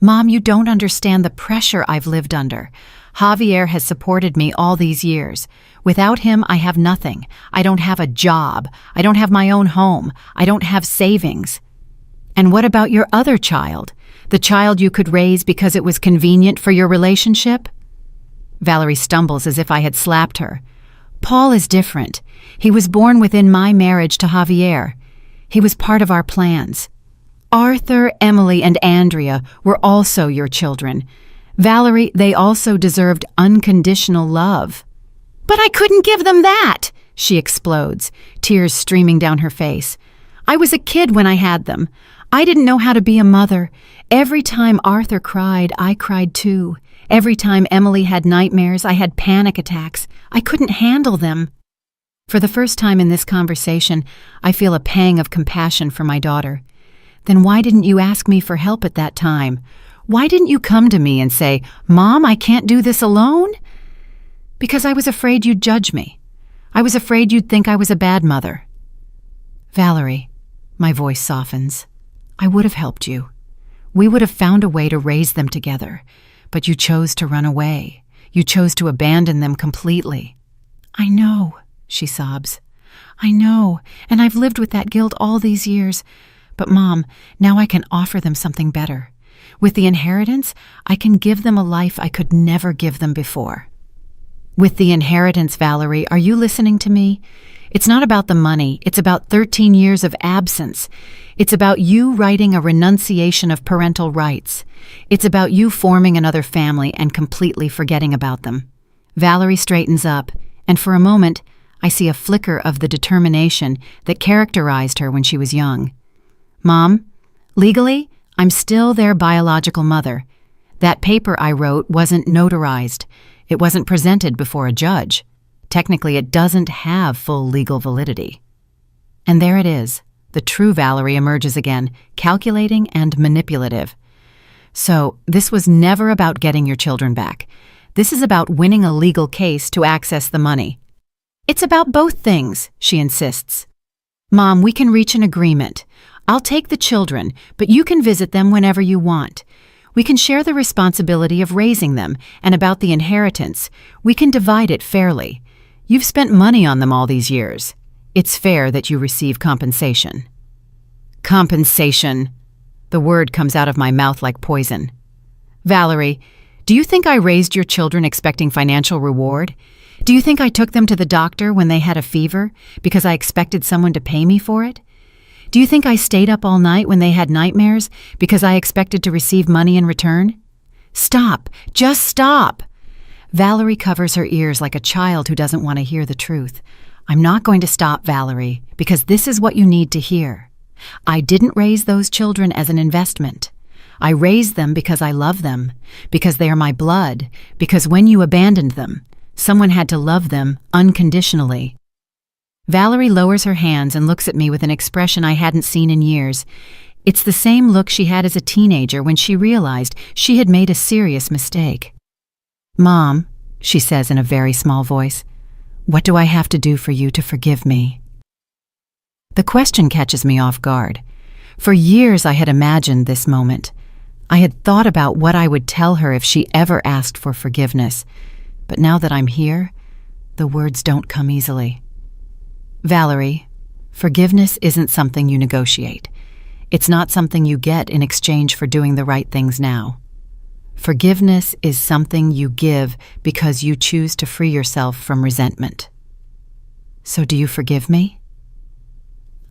Mom, you don't understand the pressure I've lived under. Javier has supported me all these years. Without him, I have nothing. I don't have a job. I don't have my own home. I don't have savings. And what about your other child? The child you could raise because it was convenient for your relationship? Valerie stumbles as if I had slapped her. Paul is different. He was born within my marriage to Javier. He was part of our plans. Arthur, Emily, and Andrea were also your children. Valerie, they also deserved unconditional love. But I couldn't give them that, she explodes, tears streaming down her face. I was a kid when I had them. I didn't know how to be a mother. Every time Arthur cried, I cried too. Every time Emily had nightmares, I had panic attacks. I couldn't handle them. For the first time in this conversation, I feel a pang of compassion for my daughter. Then why didn't you ask me for help at that time? Why didn't you come to me and say, Mom, I can't do this alone? Because I was afraid you'd judge me. I was afraid you'd think I was a bad mother. Valerie, my voice softens. I would have helped you. We would have found a way to raise them together. But you chose to run away. You chose to abandon them completely. I know, she sobs. I know, and I've lived with that guilt all these years. But Mom, now I can offer them something better. With the inheritance, I can give them a life I could never give them before. With the inheritance, Valerie, are you listening to me? It's not about the money. It's about 13 years of absence. It's about you writing a renunciation of parental rights. It's about you forming another family and completely forgetting about them. Valerie straightens up, and for a moment, I see a flicker of the determination that characterized her when she was young. Mom, legally, I'm still their biological mother. That paper I wrote wasn't notarized. It wasn't presented before a judge. Technically, it doesn't have full legal validity. And there it is. The true Valerie emerges again, calculating and manipulative. So, this was never about getting your children back. This is about winning a legal case to access the money. It's about both things, she insists. Mom, we can reach an agreement. I'll take the children, but you can visit them whenever you want. We can share the responsibility of raising them, and about the inheritance, we can divide it fairly. You've spent money on them all these years. It's fair that you receive compensation. Compensation. The word comes out of my mouth like poison. Valerie, do you think I raised your children expecting financial reward? Do you think I took them to the doctor when they had a fever because I expected someone to pay me for it? Do you think I stayed up all night when they had nightmares because I expected to receive money in return? Stop. Just stop. Valerie covers her ears like a child who doesn't want to hear the truth. I'm not going to stop, Valerie, because this is what you need to hear. I didn't raise those children as an investment. I raised them because I love them, because they are my blood, because when you abandoned them, someone had to love them unconditionally. Valerie lowers her hands and looks at me with an expression I hadn't seen in years. It's the same look she had as a teenager when she realized she had made a serious mistake. Mom, she says in a very small voice, what do I have to do for you to forgive me? The question catches me off guard. For years I had imagined this moment. I had thought about what I would tell her if she ever asked for forgiveness. But now that I'm here, The words don't come easily. Valerie, forgiveness isn't something you negotiate. It's not something you get in exchange for doing the right things now. Forgiveness is something you give because you choose to free yourself from resentment. So do you forgive me?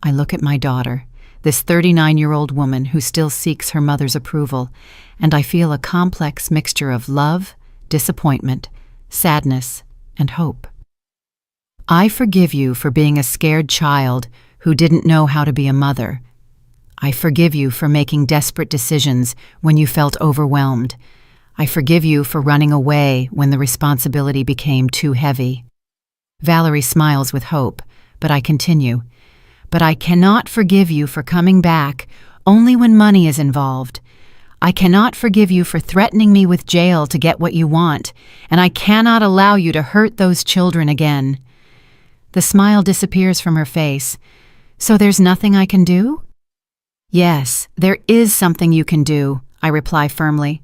I look at my daughter, this 39-year-old woman who still seeks her mother's approval, and I feel a complex mixture of love, disappointment, sadness, and hope. I forgive you for being a scared child who didn't know how to be a mother. I forgive you for making desperate decisions when you felt overwhelmed. I forgive you for running away when the responsibility became too heavy. Valerie smiles with hope, but I continue. But I cannot forgive you for coming back only when money is involved. I cannot forgive you for threatening me with jail to get what you want, and I cannot allow you to hurt those children again. The smile disappears from her face. So there's nothing I can do? Yes, there is something you can do, I reply firmly.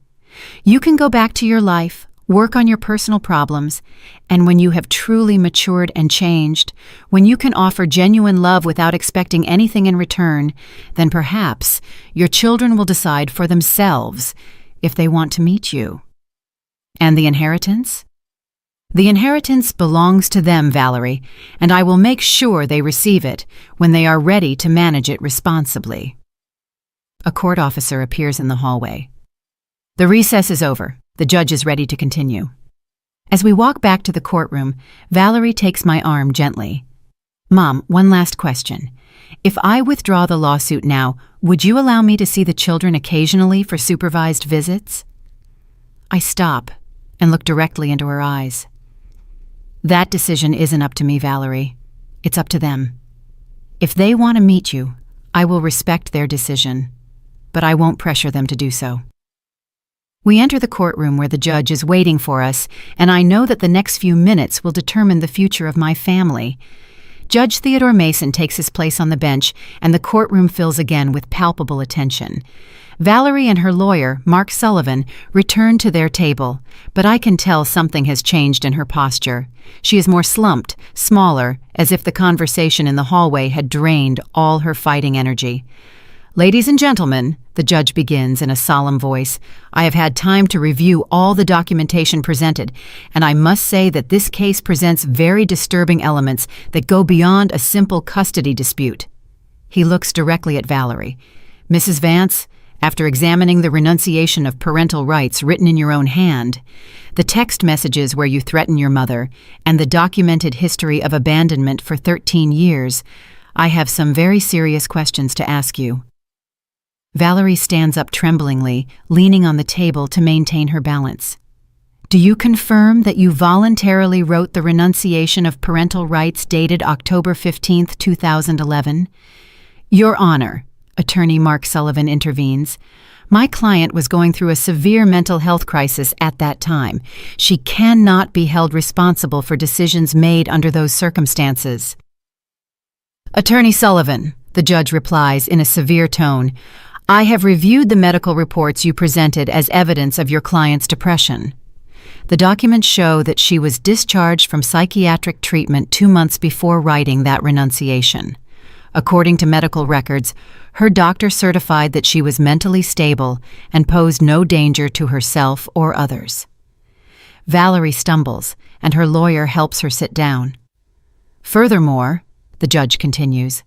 You can go back to your life, work on your personal problems, and when you have truly matured and changed, when you can offer genuine love without expecting anything in return, then perhaps your children will decide for themselves if they want to meet you. And the inheritance? The inheritance belongs to them, Valerie, and I will make sure they receive it when they are ready to manage it responsibly. A court officer appears in the hallway. The recess is over. The judge is ready to continue. As we walk back to the courtroom, Valerie takes my arm gently. Mom, one last question. If I withdraw the lawsuit now, would you allow me to see the children occasionally for supervised visits? I stop and look directly into her eyes. That decision isn't up to me, Valerie. It's up to them. If they want to meet you, I will respect their decision, but I won't pressure them to do so. We enter the courtroom where the judge is waiting for us, and I know that the next few minutes will determine the future of my family. Judge Theodore Mason takes his place on the bench, and the courtroom fills again with palpable attention. Valerie and her lawyer, Mark Sullivan, return to their table, but I can tell something has changed in her posture. She is more slumped, smaller, as if the conversation in the hallway had drained all her fighting energy. Ladies and gentlemen, the judge begins in a solemn voice, I have had time to review all the documentation presented, and I must say that this case presents very disturbing elements that go beyond a simple custody dispute. He looks directly at Valerie. Mrs. Vance, after examining the renunciation of parental rights written in your own hand, the text messages where you threaten your mother, and the documented history of abandonment for 13 years, I have some very serious questions to ask you. Valerie stands up tremblingly, leaning on the table to maintain her balance. Do you confirm that you voluntarily wrote the renunciation of parental rights dated October 15, 2011? Your Honor, Attorney Mark Sullivan intervenes. My client was going through a severe mental health crisis at that time. She cannot be held responsible for decisions made under those circumstances. Attorney Sullivan, the judge replies in a severe tone, I have reviewed the medical reports you presented as evidence of your client's depression. The documents show that she was discharged from psychiatric treatment 2 months before writing that renunciation. According to medical records, her doctor certified that she was mentally stable and posed no danger to herself or others. Valerie stumbles, and her lawyer helps her sit down. Furthermore, the judge continues,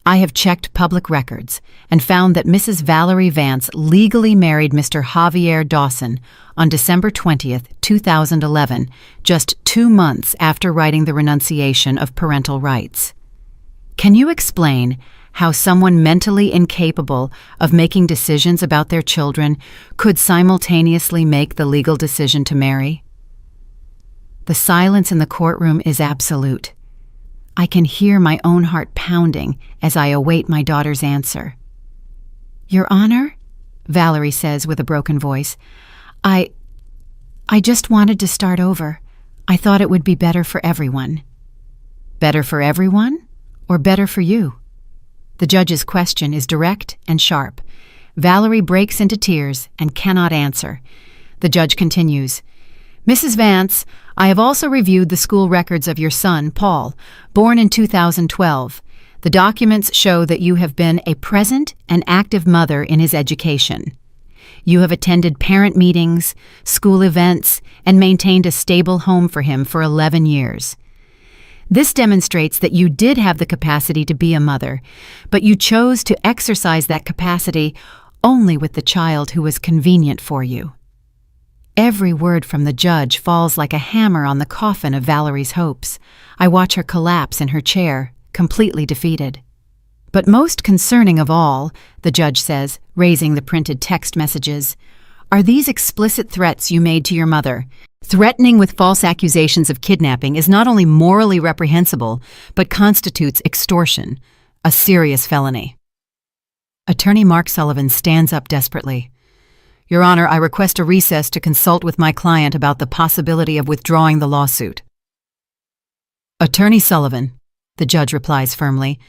I have checked public records and found that Mrs. Valerie Vance legally married Mr. Javier Dawson on December 20th, 2011, just 2 months after writing the renunciation of parental rights. Can you explain how someone mentally incapable of making decisions about their children could simultaneously make the legal decision to marry? The silence in the courtroom is absolute. I can hear my own heart pounding as I await my daughter's answer. Your Honor, Valerie says with a broken voice, I just wanted to start over. I thought it would be better for everyone. Better for everyone, or better for you? The judge's question is direct and sharp. Valerie breaks into tears and cannot answer. The judge continues, Mrs. Vance, I have also reviewed the school records of your son, Paul, born in 2012. The documents show that you have been a present and active mother in his education. You have attended parent meetings, school events, and maintained a stable home for him for 11 years. This demonstrates that you did have the capacity to be a mother, but you chose to exercise that capacity only with the child who was convenient for you. Every word from the judge falls like a hammer on the coffin of Valerie's hopes. I watch her collapse in her chair, completely defeated. But most concerning of all, the judge says, raising the printed text messages, are these explicit threats you made to your mother. Threatening with false accusations of kidnapping is not only morally reprehensible, but constitutes extortion, a serious felony. Attorney Mark Sullivan stands up desperately. Your Honor, I request a recess to consult with my client about the possibility of withdrawing the lawsuit. Attorney Sullivan, the judge replies firmly,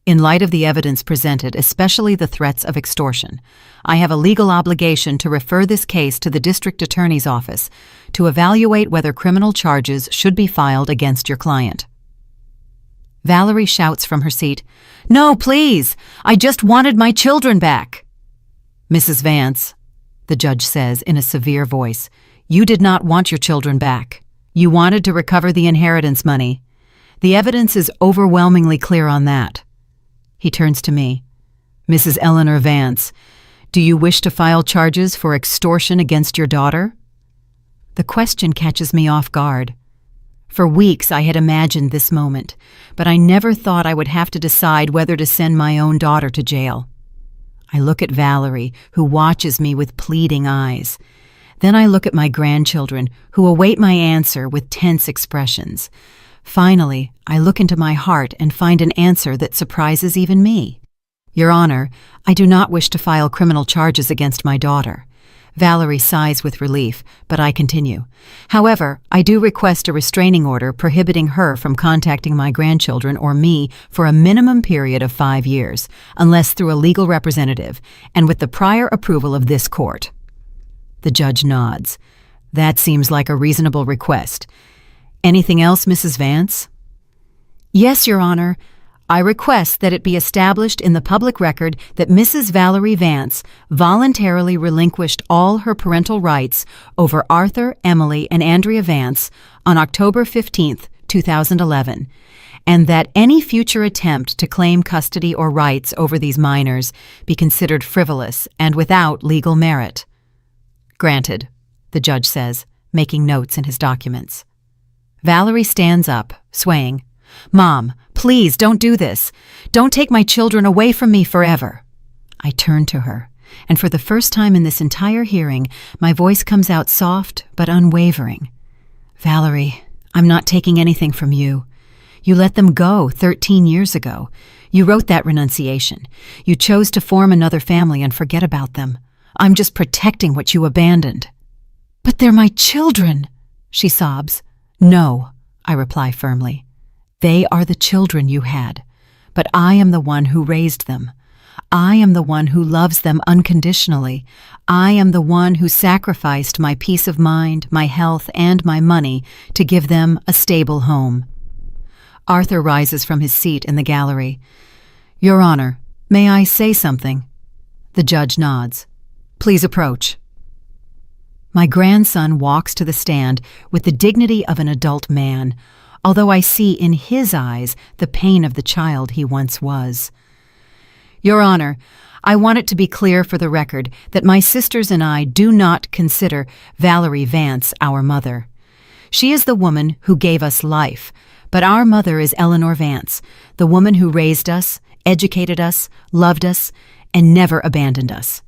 in light of the evidence presented, especially the threats of extortion, I have a legal obligation to refer this case to the district attorney's office to evaluate whether criminal charges should be filed against your client. Valerie shouts from her seat, "No, please! I just wanted my children back!" Mrs. Vance, the judge says in a severe voice, you did not want your children back. You wanted to recover the inheritance money. The evidence is overwhelmingly clear on that. He turns to me. Mrs. Eleanor Vance, do you wish to file charges for extortion against your daughter? The question catches me off guard. For weeks I had imagined this moment, but I never thought I would have to decide whether to send my own daughter to jail. I look at Valerie, who watches me with pleading eyes. Then I look at my grandchildren, who await my answer with tense expressions. Finally, I look into my heart and find an answer that surprises even me. Your Honor, I do not wish to file criminal charges against my daughter. Valerie sighs with relief, but I continue. However, I do request a restraining order prohibiting her from contacting my grandchildren or me for a minimum period of 5 years, unless through a legal representative, and with the prior approval of this court. The judge nods. That seems like a reasonable request. Anything else, Mrs. Vance? Yes, Your Honor. I request that it be established in the public record that Mrs. Valerie Vance voluntarily relinquished all her parental rights over Arthur, Emily, and Andrea Vance on October 15, 2011, and that any future attempt to claim custody or rights over these minors be considered frivolous and without legal merit. Granted, the judge says, making notes in his documents. Valerie stands up, swaying. Mom, please don't do this. Don't take my children away from me forever. I turn to her, and for the first time in this entire hearing, my voice comes out soft but unwavering. Valerie, I'm not taking anything from you. You let them go 13 years ago. You wrote that renunciation. You chose to form another family and forget about them. I'm just protecting what you abandoned. But they're my children, she sobs. No, I reply firmly. They are the children you had, but I am the one who raised them. I am the one who loves them unconditionally. I am the one who sacrificed my peace of mind, my health, and my money to give them a stable home. Arthur rises from his seat in the gallery. Your Honor, may I say something? The judge nods. Please approach. My grandson walks to the stand with the dignity of an adult man, although I see in his eyes the pain of the child he once was. Your Honor, I want it to be clear for the record that my sisters and I do not consider Valerie Vance our mother. She is the woman who gave us life, but our mother is Eleanor Vance, the woman who raised us, educated us, loved us, and never abandoned us.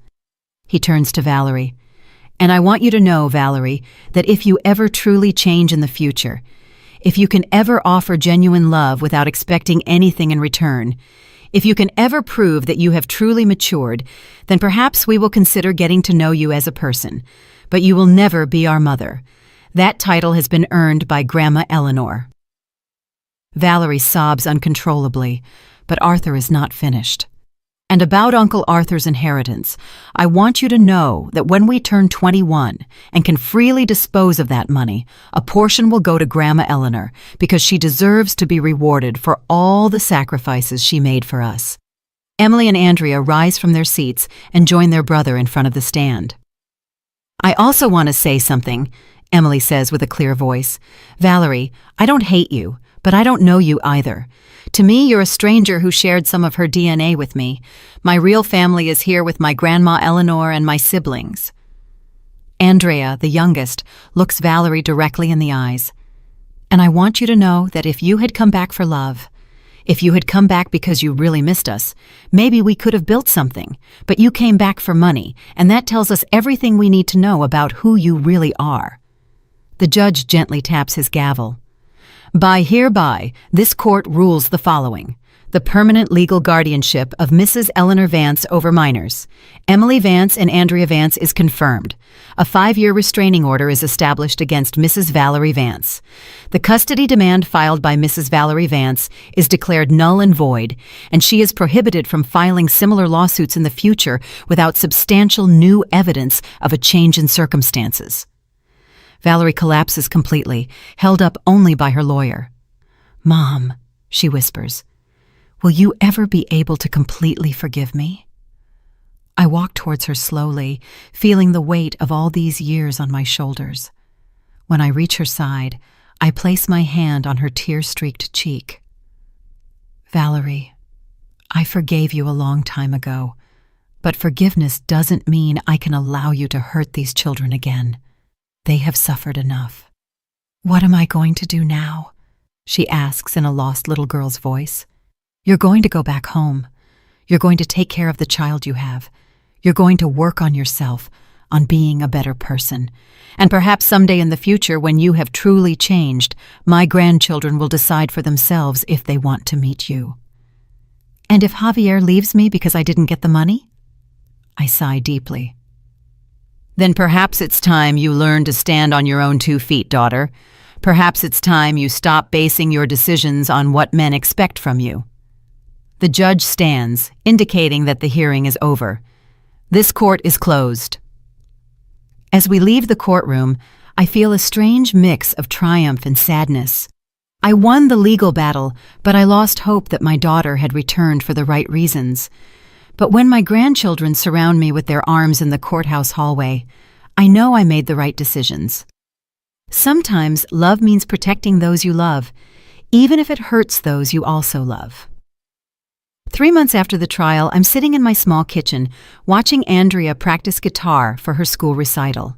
He turns to Valerie. And I want you to know, Valerie, that if you ever truly change in the future, if you can ever offer genuine love without expecting anything in return, if you can ever prove that you have truly matured, then perhaps we will consider getting to know you as a person. But you will never be our mother. That title has been earned by Grandma Eleanor. Valerie sobs uncontrollably, but Arthur is not finished. And about Uncle Arthur's inheritance, I want you to know that when we turn 21 and can freely dispose of that money, a portion will go to Grandma Eleanor because she deserves to be rewarded for all the sacrifices she made for us. Emily and Andrea rise from their seats and join their brother in front of the stand. I also want to say something, Emily says with a clear voice. Valerie, I don't hate you, but I don't know you either. To me, you're a stranger who shared some of her DNA with me. My real family is here with my Grandma Eleanor and my siblings. Andrea, the youngest, looks Valerie directly in the eyes. And I want you to know that if you had come back for love, if you had come back because you really missed us, maybe we could have built something, but you came back for money, and that tells us everything we need to know about who you really are. The judge gently taps his gavel. By hereby, this court rules the following. The permanent legal guardianship of Mrs. Eleanor Vance over minors. Emily Vance and Andrea Vance is confirmed. A 5-year restraining order is established against Mrs. Valerie Vance. The custody demand filed by Mrs. Valerie Vance is declared null and void, and she is prohibited from filing similar lawsuits in the future without substantial new evidence of a change in circumstances. Valerie collapses completely, held up only by her lawyer. Mom, she whispers, will you ever be able to completely forgive me? I walk towards her slowly, feeling the weight of all these years on my shoulders. When I reach her side, I place my hand on her tear-streaked cheek. Valerie, I forgave you a long time ago, but forgiveness doesn't mean I can allow you to hurt these children again. They have suffered enough. What am I going to do now? She asks in a lost little girl's voice. You're going to go back home. You're going to take care of the child you have. You're going to work on yourself, on being a better person. And perhaps someday in the future, when you have truly changed, my grandchildren will decide for themselves if they want to meet you. And if Javier leaves me because I didn't get the money? I sigh deeply. Then perhaps it's time you learn to stand on your own 2 feet, daughter. Perhaps it's time you stop basing your decisions on what men expect from you. The judge stands, indicating that the hearing is over. This court is closed. As we leave the courtroom, I feel a strange mix of triumph and sadness. I won the legal battle, but I lost hope that my daughter had returned for the right reasons. But when my grandchildren surround me with their arms in the courthouse hallway, I know I made the right decisions. Sometimes love means protecting those you love, even if it hurts those you also love. 3 months after the trial, I'm sitting in my small kitchen, watching Andrea practice guitar for her school recital.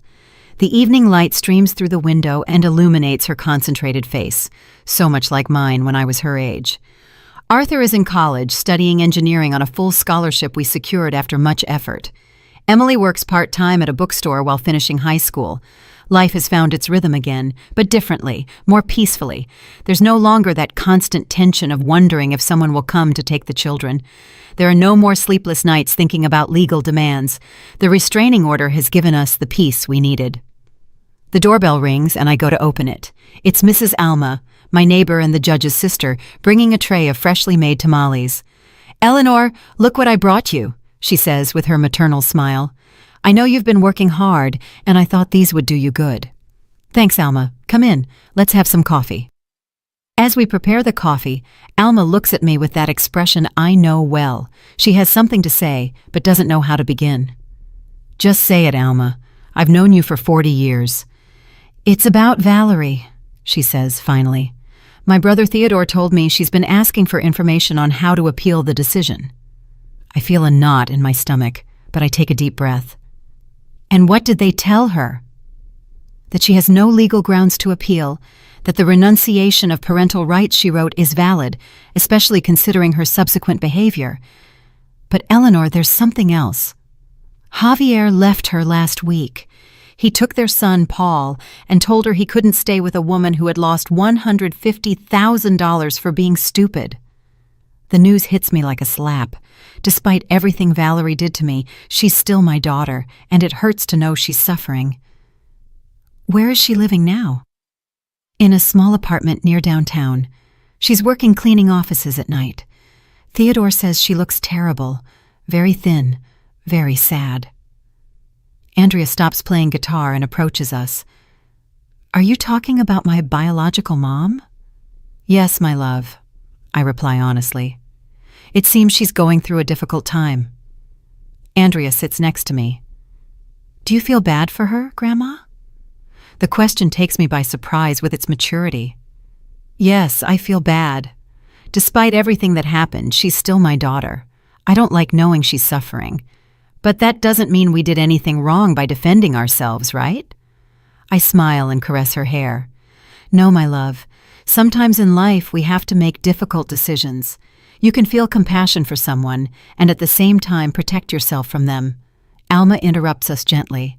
The evening light streams through the window and illuminates her concentrated face, so much like mine when I was her age. Arthur is in college, studying engineering on a full scholarship we secured after much effort. Emily works part-time at a bookstore while finishing high school. Life has found its rhythm again, but differently, more peacefully. There's no longer that constant tension of wondering if someone will come to take the children. There are no more sleepless nights thinking about legal demands. The restraining order has given us the peace we needed. The doorbell rings and I go to open it. It's Mrs. Alma, my neighbor and the judge's sister, bringing a tray of freshly made tamales. Eleanor, look what I brought you, she says with her maternal smile. I know you've been working hard, and I thought these would do you good. Thanks, Alma. Come in. Let's have some coffee. As we prepare the coffee, Alma looks at me with that expression I know well. She has something to say, but doesn't know how to begin. Just say it, Alma. I've known you for 40 years. It's about Valerie, she says finally. My brother Theodore told me she's been asking for information on how to appeal the decision. I feel a knot in my stomach, but I take a deep breath. And what did they tell her? That she has no legal grounds to appeal, that the renunciation of parental rights she wrote is valid, especially considering her subsequent behavior. But Eleanor, there's something else. Javier left her last week. He took their son, Paul, and told her he couldn't stay with a woman who had lost $150,000 for being stupid. The news hits me like a slap. Despite everything Valerie did to me, she's still my daughter, and it hurts to know she's suffering. Where is she living now? In a small apartment near downtown. She's working cleaning offices at night. Theodore says she looks terrible, very thin, very sad. Andrea stops playing guitar and approaches us. Are you talking about my biological mom? Yes, my love, I reply honestly. It seems she's going through a difficult time. Andrea sits next to me. Do you feel bad for her, Grandma? The question takes me by surprise with its maturity. Yes, I feel bad. Despite everything that happened, she's still my daughter. I don't like knowing she's suffering. But that doesn't mean we did anything wrong by defending ourselves, right? I smile and caress her hair. No, my love. Sometimes in life we have to make difficult decisions. You can feel compassion for someone and at the same time protect yourself from them. Alma interrupts us gently.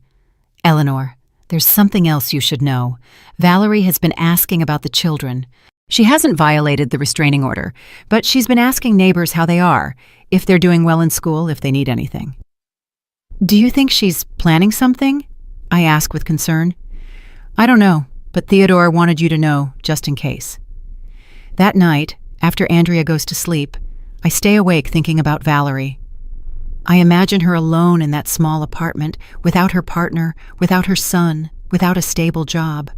Eleanor, there's something else you should know. Valerie has been asking about the children. She hasn't violated the restraining order, but she's been asking neighbors how they are, if they're doing well in school, if they need anything. Do you think she's planning something? I ask with concern. I don't know, but Theodore wanted you to know, just in case. That night, after Andrea goes to sleep, I stay awake thinking about Valerie. I imagine her alone in that small apartment, without her partner, without her son, without a stable job.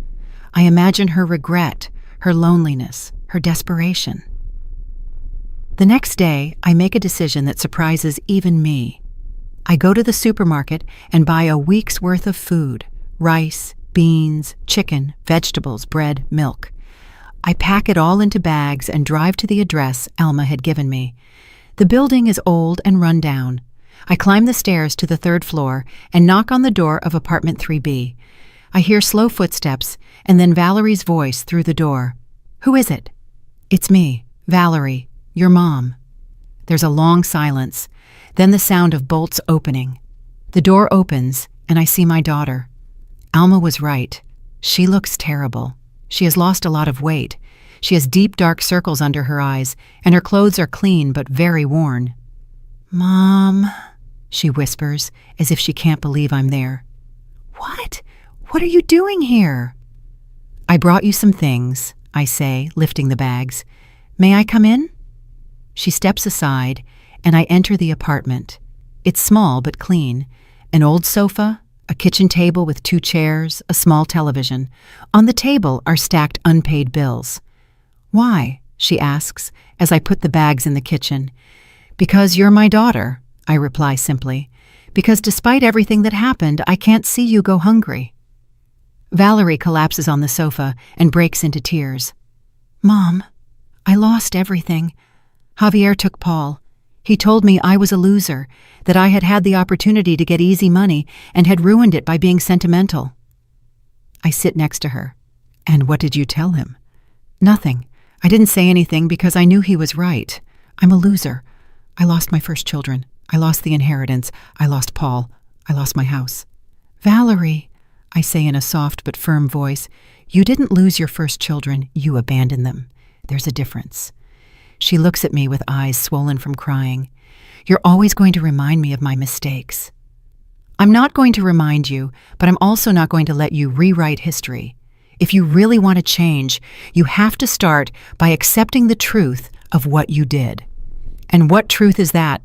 I imagine her regret, her loneliness, her desperation. The next day, I make a decision that surprises even me. I go to the supermarket and buy a week's worth of food: rice, beans, chicken, vegetables, bread, milk. I pack it all into bags and drive to the address Alma had given me. The building is old and run down. I climb the stairs to the 3rd floor and knock on the door of apartment 3B. I hear slow footsteps and then Valerie's voice through the door. Who is it? It's me, Valerie, your mom. There's a long silence, then the sound of bolts opening. The door opens and I see my daughter. Alma was right. She looks terrible. She has lost a lot of weight. She has deep dark circles under her eyes, and her clothes are clean but very worn. Mom, she whispers, as if she can't believe I'm there. What? What are you doing here? I brought you some things, I say, lifting the bags. May I come in? She steps aside, and I enter the apartment. It's small but clean. An old sofa, a kitchen table with 2 chairs, a small television. On the table are stacked unpaid bills. Why? She asks, as I put the bags in the kitchen. Because you're my daughter, I reply simply. Because despite everything that happened, I can't see you go hungry. Valerie collapses on the sofa and breaks into tears. Mom, I lost everything. Javier took Paul. He told me I was a loser, that I had had the opportunity to get easy money and had ruined it by being sentimental. I sit next to her. And what did you tell him? Nothing. I didn't say anything because I knew he was right. I'm a loser. I lost my first children. I lost the inheritance. I lost Paul. I lost my house. Valerie, I say in a soft but firm voice, you didn't lose your first children. You abandoned them. There's a difference. She looks at me with eyes swollen from crying. You're always going to remind me of my mistakes. I'm not going to remind you, but I'm also not going to let you rewrite history. If you really want to change, you have to start by accepting the truth of what you did. And what truth is that?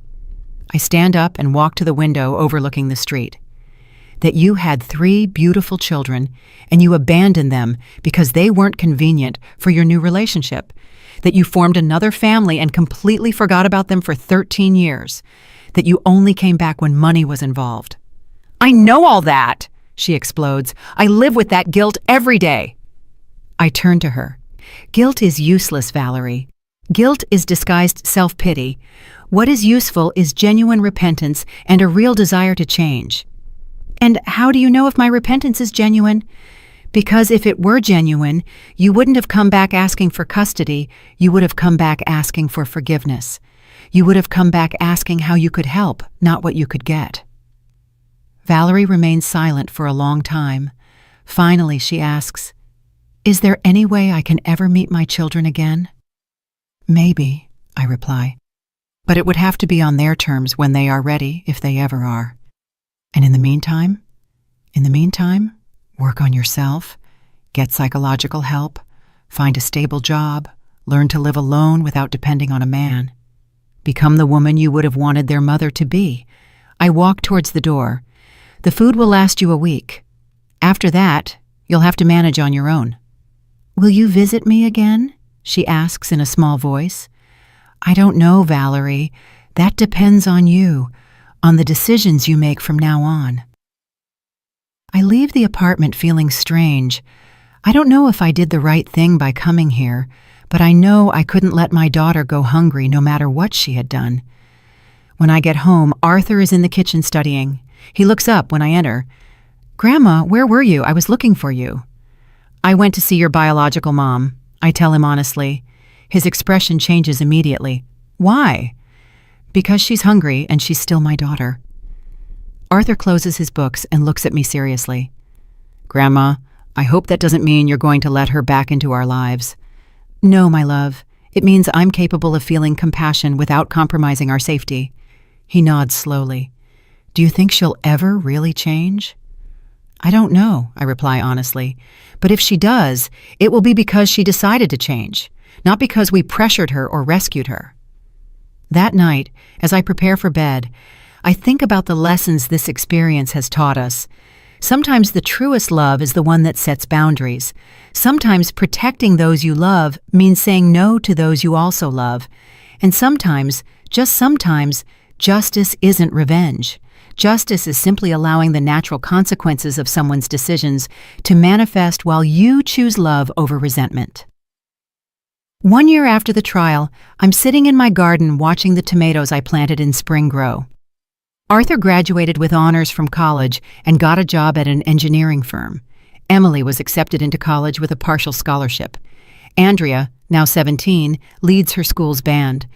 I stand up and walk to the window overlooking the street. That you had 3 beautiful children and you abandoned them because they weren't convenient for your new relationship. That you formed another family and completely forgot about them for 13 years. That you only came back when money was involved. I know all that, she explodes. I live with that guilt every day. I turn to her. Guilt is useless, Valerie. Guilt is disguised self-pity. What is useful is genuine repentance and a real desire to change. And how do you know if my repentance is genuine? Because if it were genuine, you wouldn't have come back asking for custody. You would have come back asking for forgiveness. You would have come back asking how you could help, not what you could get. Valerie remains silent for a long time. Finally, she asks, Is there any way I can ever meet my children again? Maybe, I reply. But it would have to be on their terms when they are ready, if they ever are. And in the meantime, work on yourself, get psychological help, find a stable job, learn to live alone without depending on a man. become the woman you would have wanted their mother to be. I walk towards the door. The food will last you a week. After that, you'll have to manage on your own. Will you visit me again? She asks in a small voice. I don't know, Valerie. That depends on you, on the decisions you make from now on. I leave the apartment feeling strange. I don't know if I did the right thing by coming here, but I know I couldn't let my daughter go hungry no matter what she had done. When I get home, Arthur is in the kitchen studying. He looks up when I enter. Grandma, where were you? I was looking for you. I went to see your biological mom, I tell him honestly. His expression changes immediately. Why? Because she's hungry and she's still my daughter. Arthur closes his books and looks at me seriously. Grandma, I hope that doesn't mean you're going to let her back into our lives. No, my love. It means I'm capable of feeling compassion without compromising our safety. He nods slowly. Do you think she'll ever really change? I don't know, I reply honestly. But if she does, it will be because she decided to change, not because we pressured her or rescued her. That night, as I prepare for bed, I think about the lessons this experience has taught us. Sometimes the truest love is the one that sets boundaries. Sometimes protecting those you love means saying no to those you also love. And sometimes, just sometimes, justice isn't revenge. Justice is simply allowing the natural consequences of someone's decisions to manifest while you choose love over resentment. 1 year after the trial, I'm sitting in my garden watching the tomatoes I planted in spring grow. Arthur graduated with honors from college and got a job at an engineering firm. Emily was accepted into college with a partial scholarship. Andrea, now 17, leads her school's band.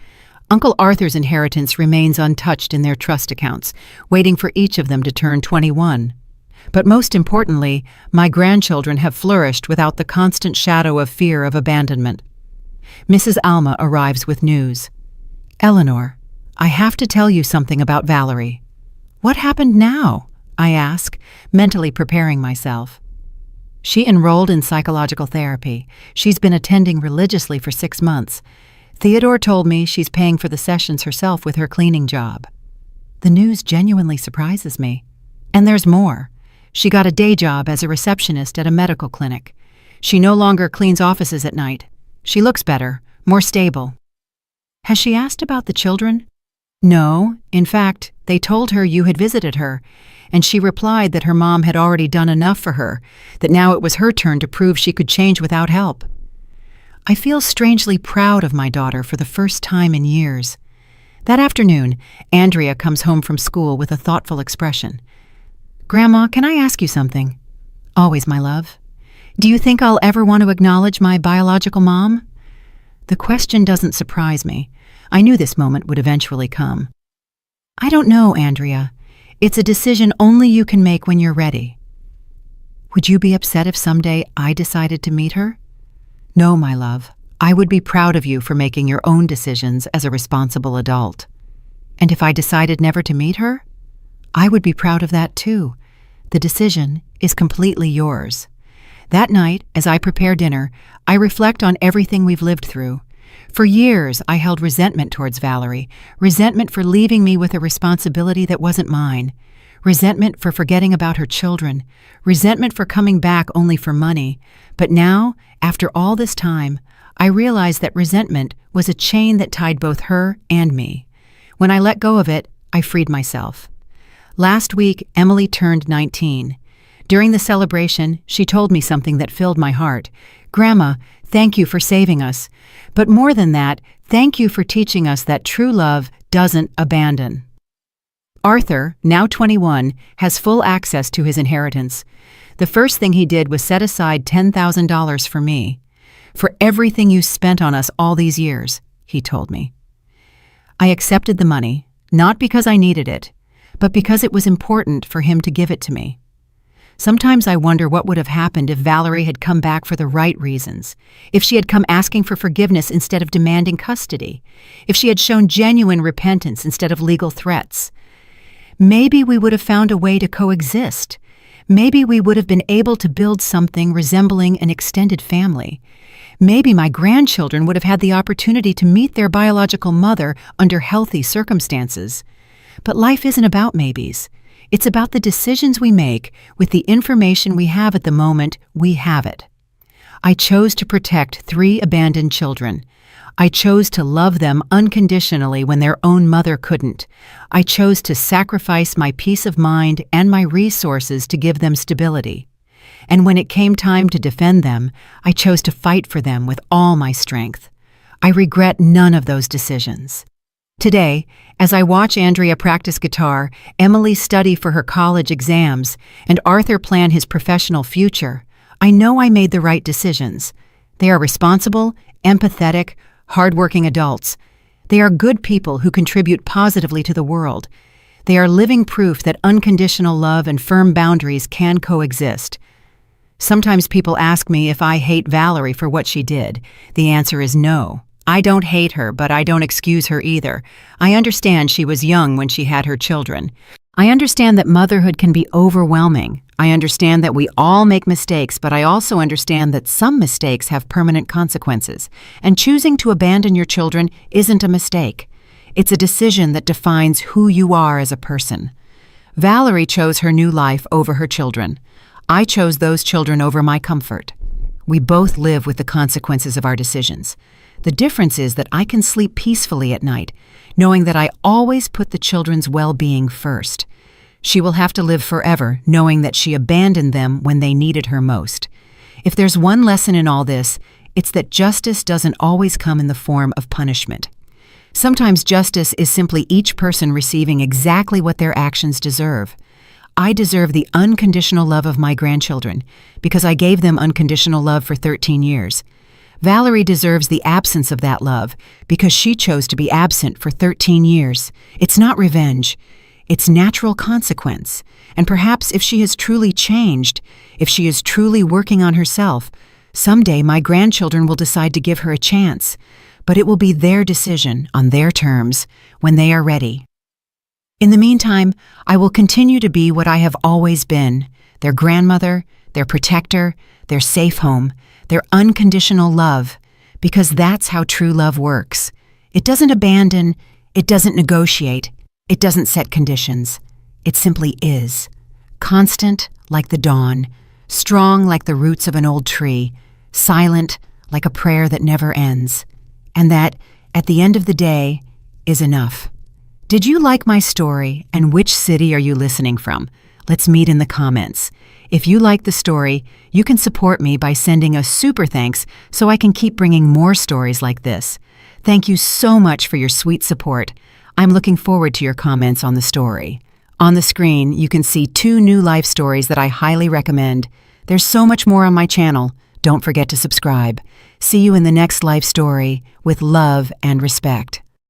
Uncle Arthur's inheritance remains untouched in their trust accounts, waiting for each of them to turn 21. But most importantly, my grandchildren have flourished without the constant shadow of fear of abandonment. Mrs. Alma arrives with news. Eleanor, I have to tell you something about Valerie. What happened now? I ask, mentally preparing myself. She enrolled in psychological therapy. She's been attending religiously for 6 months. Theodore told me she's paying for the sessions herself with her cleaning job. The news genuinely surprises me. And there's more. She got a day job as a receptionist at a medical clinic. She no longer cleans offices at night. She looks better, more stable. Has she asked about the children? No. In fact, they told her you had visited her, and she replied that her mom had already done enough for her, that now it was her turn to prove she could change without help. I feel strangely proud of my daughter for the first time in years. That afternoon, Andrea comes home from school with a thoughtful expression. Grandma, can I ask you something? Always, my love. Do you think I'll ever want to acknowledge my biological mom? The question doesn't surprise me. I knew this moment would eventually come. I don't know, Andrea. It's a decision only you can make when you're ready. Would you be upset if someday I decided to meet her? No, my love. I would be proud of you for making your own decisions as a responsible adult. And if I decided never to meet her, I would be proud of that too. The decision is completely yours. That night, as I prepare dinner, I reflect on everything we've lived through. For years, I held resentment towards Valerie, resentment for leaving me with a responsibility that wasn't mine, resentment for forgetting about her children, resentment for coming back only for money. But now, after all this time, I realize that resentment was a chain that tied both her and me. When I let go of it, I freed myself. Last week, Emily turned 19. During the celebration, she told me something that filled my heart. Grandma, thank you for saving us. But more than that, thank you for teaching us that true love doesn't abandon. Arthur, now 21, has full access to his inheritance. The first thing he did was set aside $10,000 for me. For everything you spent on us all these years, he told me. I accepted the money, not because I needed it, but because it was important for him to give it to me. Sometimes I wonder what would have happened if Valerie had come back for the right reasons, if she had come asking for forgiveness instead of demanding custody, if she had shown genuine repentance instead of legal threats. Maybe we would have found a way to coexist. Maybe we would have been able to build something resembling an extended family. Maybe my grandchildren would have had the opportunity to meet their biological mother under healthy circumstances. But life isn't about maybes. It's about the decisions we make with the information we have at the moment we have it. I chose to protect 3 abandoned children. I chose to love them unconditionally when their own mother couldn't. I chose to sacrifice my peace of mind and my resources to give them stability. And when it came time to defend them, I chose to fight for them with all my strength. I regret none of those decisions. Today, as I watch Andrea practice guitar, Emily study for her college exams, and Arthur plan his professional future, I know I made the right decisions. They are responsible, empathetic, hardworking adults. They are good people who contribute positively to the world. They are living proof that unconditional love and firm boundaries can coexist. Sometimes people ask me if I hate Valerie for what she did. The answer is no. I don't hate her, but I don't excuse her either. I understand she was young when she had her children. I understand that motherhood can be overwhelming. I understand that we all make mistakes, but I also understand that some mistakes have permanent consequences. And choosing to abandon your children isn't a mistake. It's a decision that defines who you are as a person. Valerie chose her new life over her children. I chose those children over my comfort. We both live with the consequences of our decisions. The difference is that I can sleep peacefully at night, knowing that I always put the children's well-being first. She will have to live forever, knowing that she abandoned them when they needed her most. If there's one lesson in all this, it's that justice doesn't always come in the form of punishment. Sometimes justice is simply each person receiving exactly what their actions deserve. I deserve the unconditional love of my grandchildren because I gave them unconditional love for 13 years. Valerie deserves the absence of that love because she chose to be absent for 13 years. It's not revenge. It's natural consequence. And perhaps if she has truly changed, if she is truly working on herself, someday my grandchildren will decide to give her a chance. But it will be their decision, on their terms, when they are ready. In the meantime, I will continue to be what I have always been, their grandmother, their protector, their safe home, their unconditional love, because that's how true love works. It doesn't abandon, it doesn't negotiate, it doesn't set conditions. It simply is. Constant like the dawn, strong like the roots of an old tree, silent like a prayer that never ends. And that, at the end of the day, is enough. Did you like my story, and which city are you listening from? Let's meet in the comments. If you like the story, you can support me by sending a super thanks so I can keep bringing more stories like this. Thank you so much for your sweet support. I'm looking forward to your comments on the story. On the screen, you can see 2 new life stories that I highly recommend. There's so much more on my channel. Don't forget to subscribe. See you in the next life story with love and respect.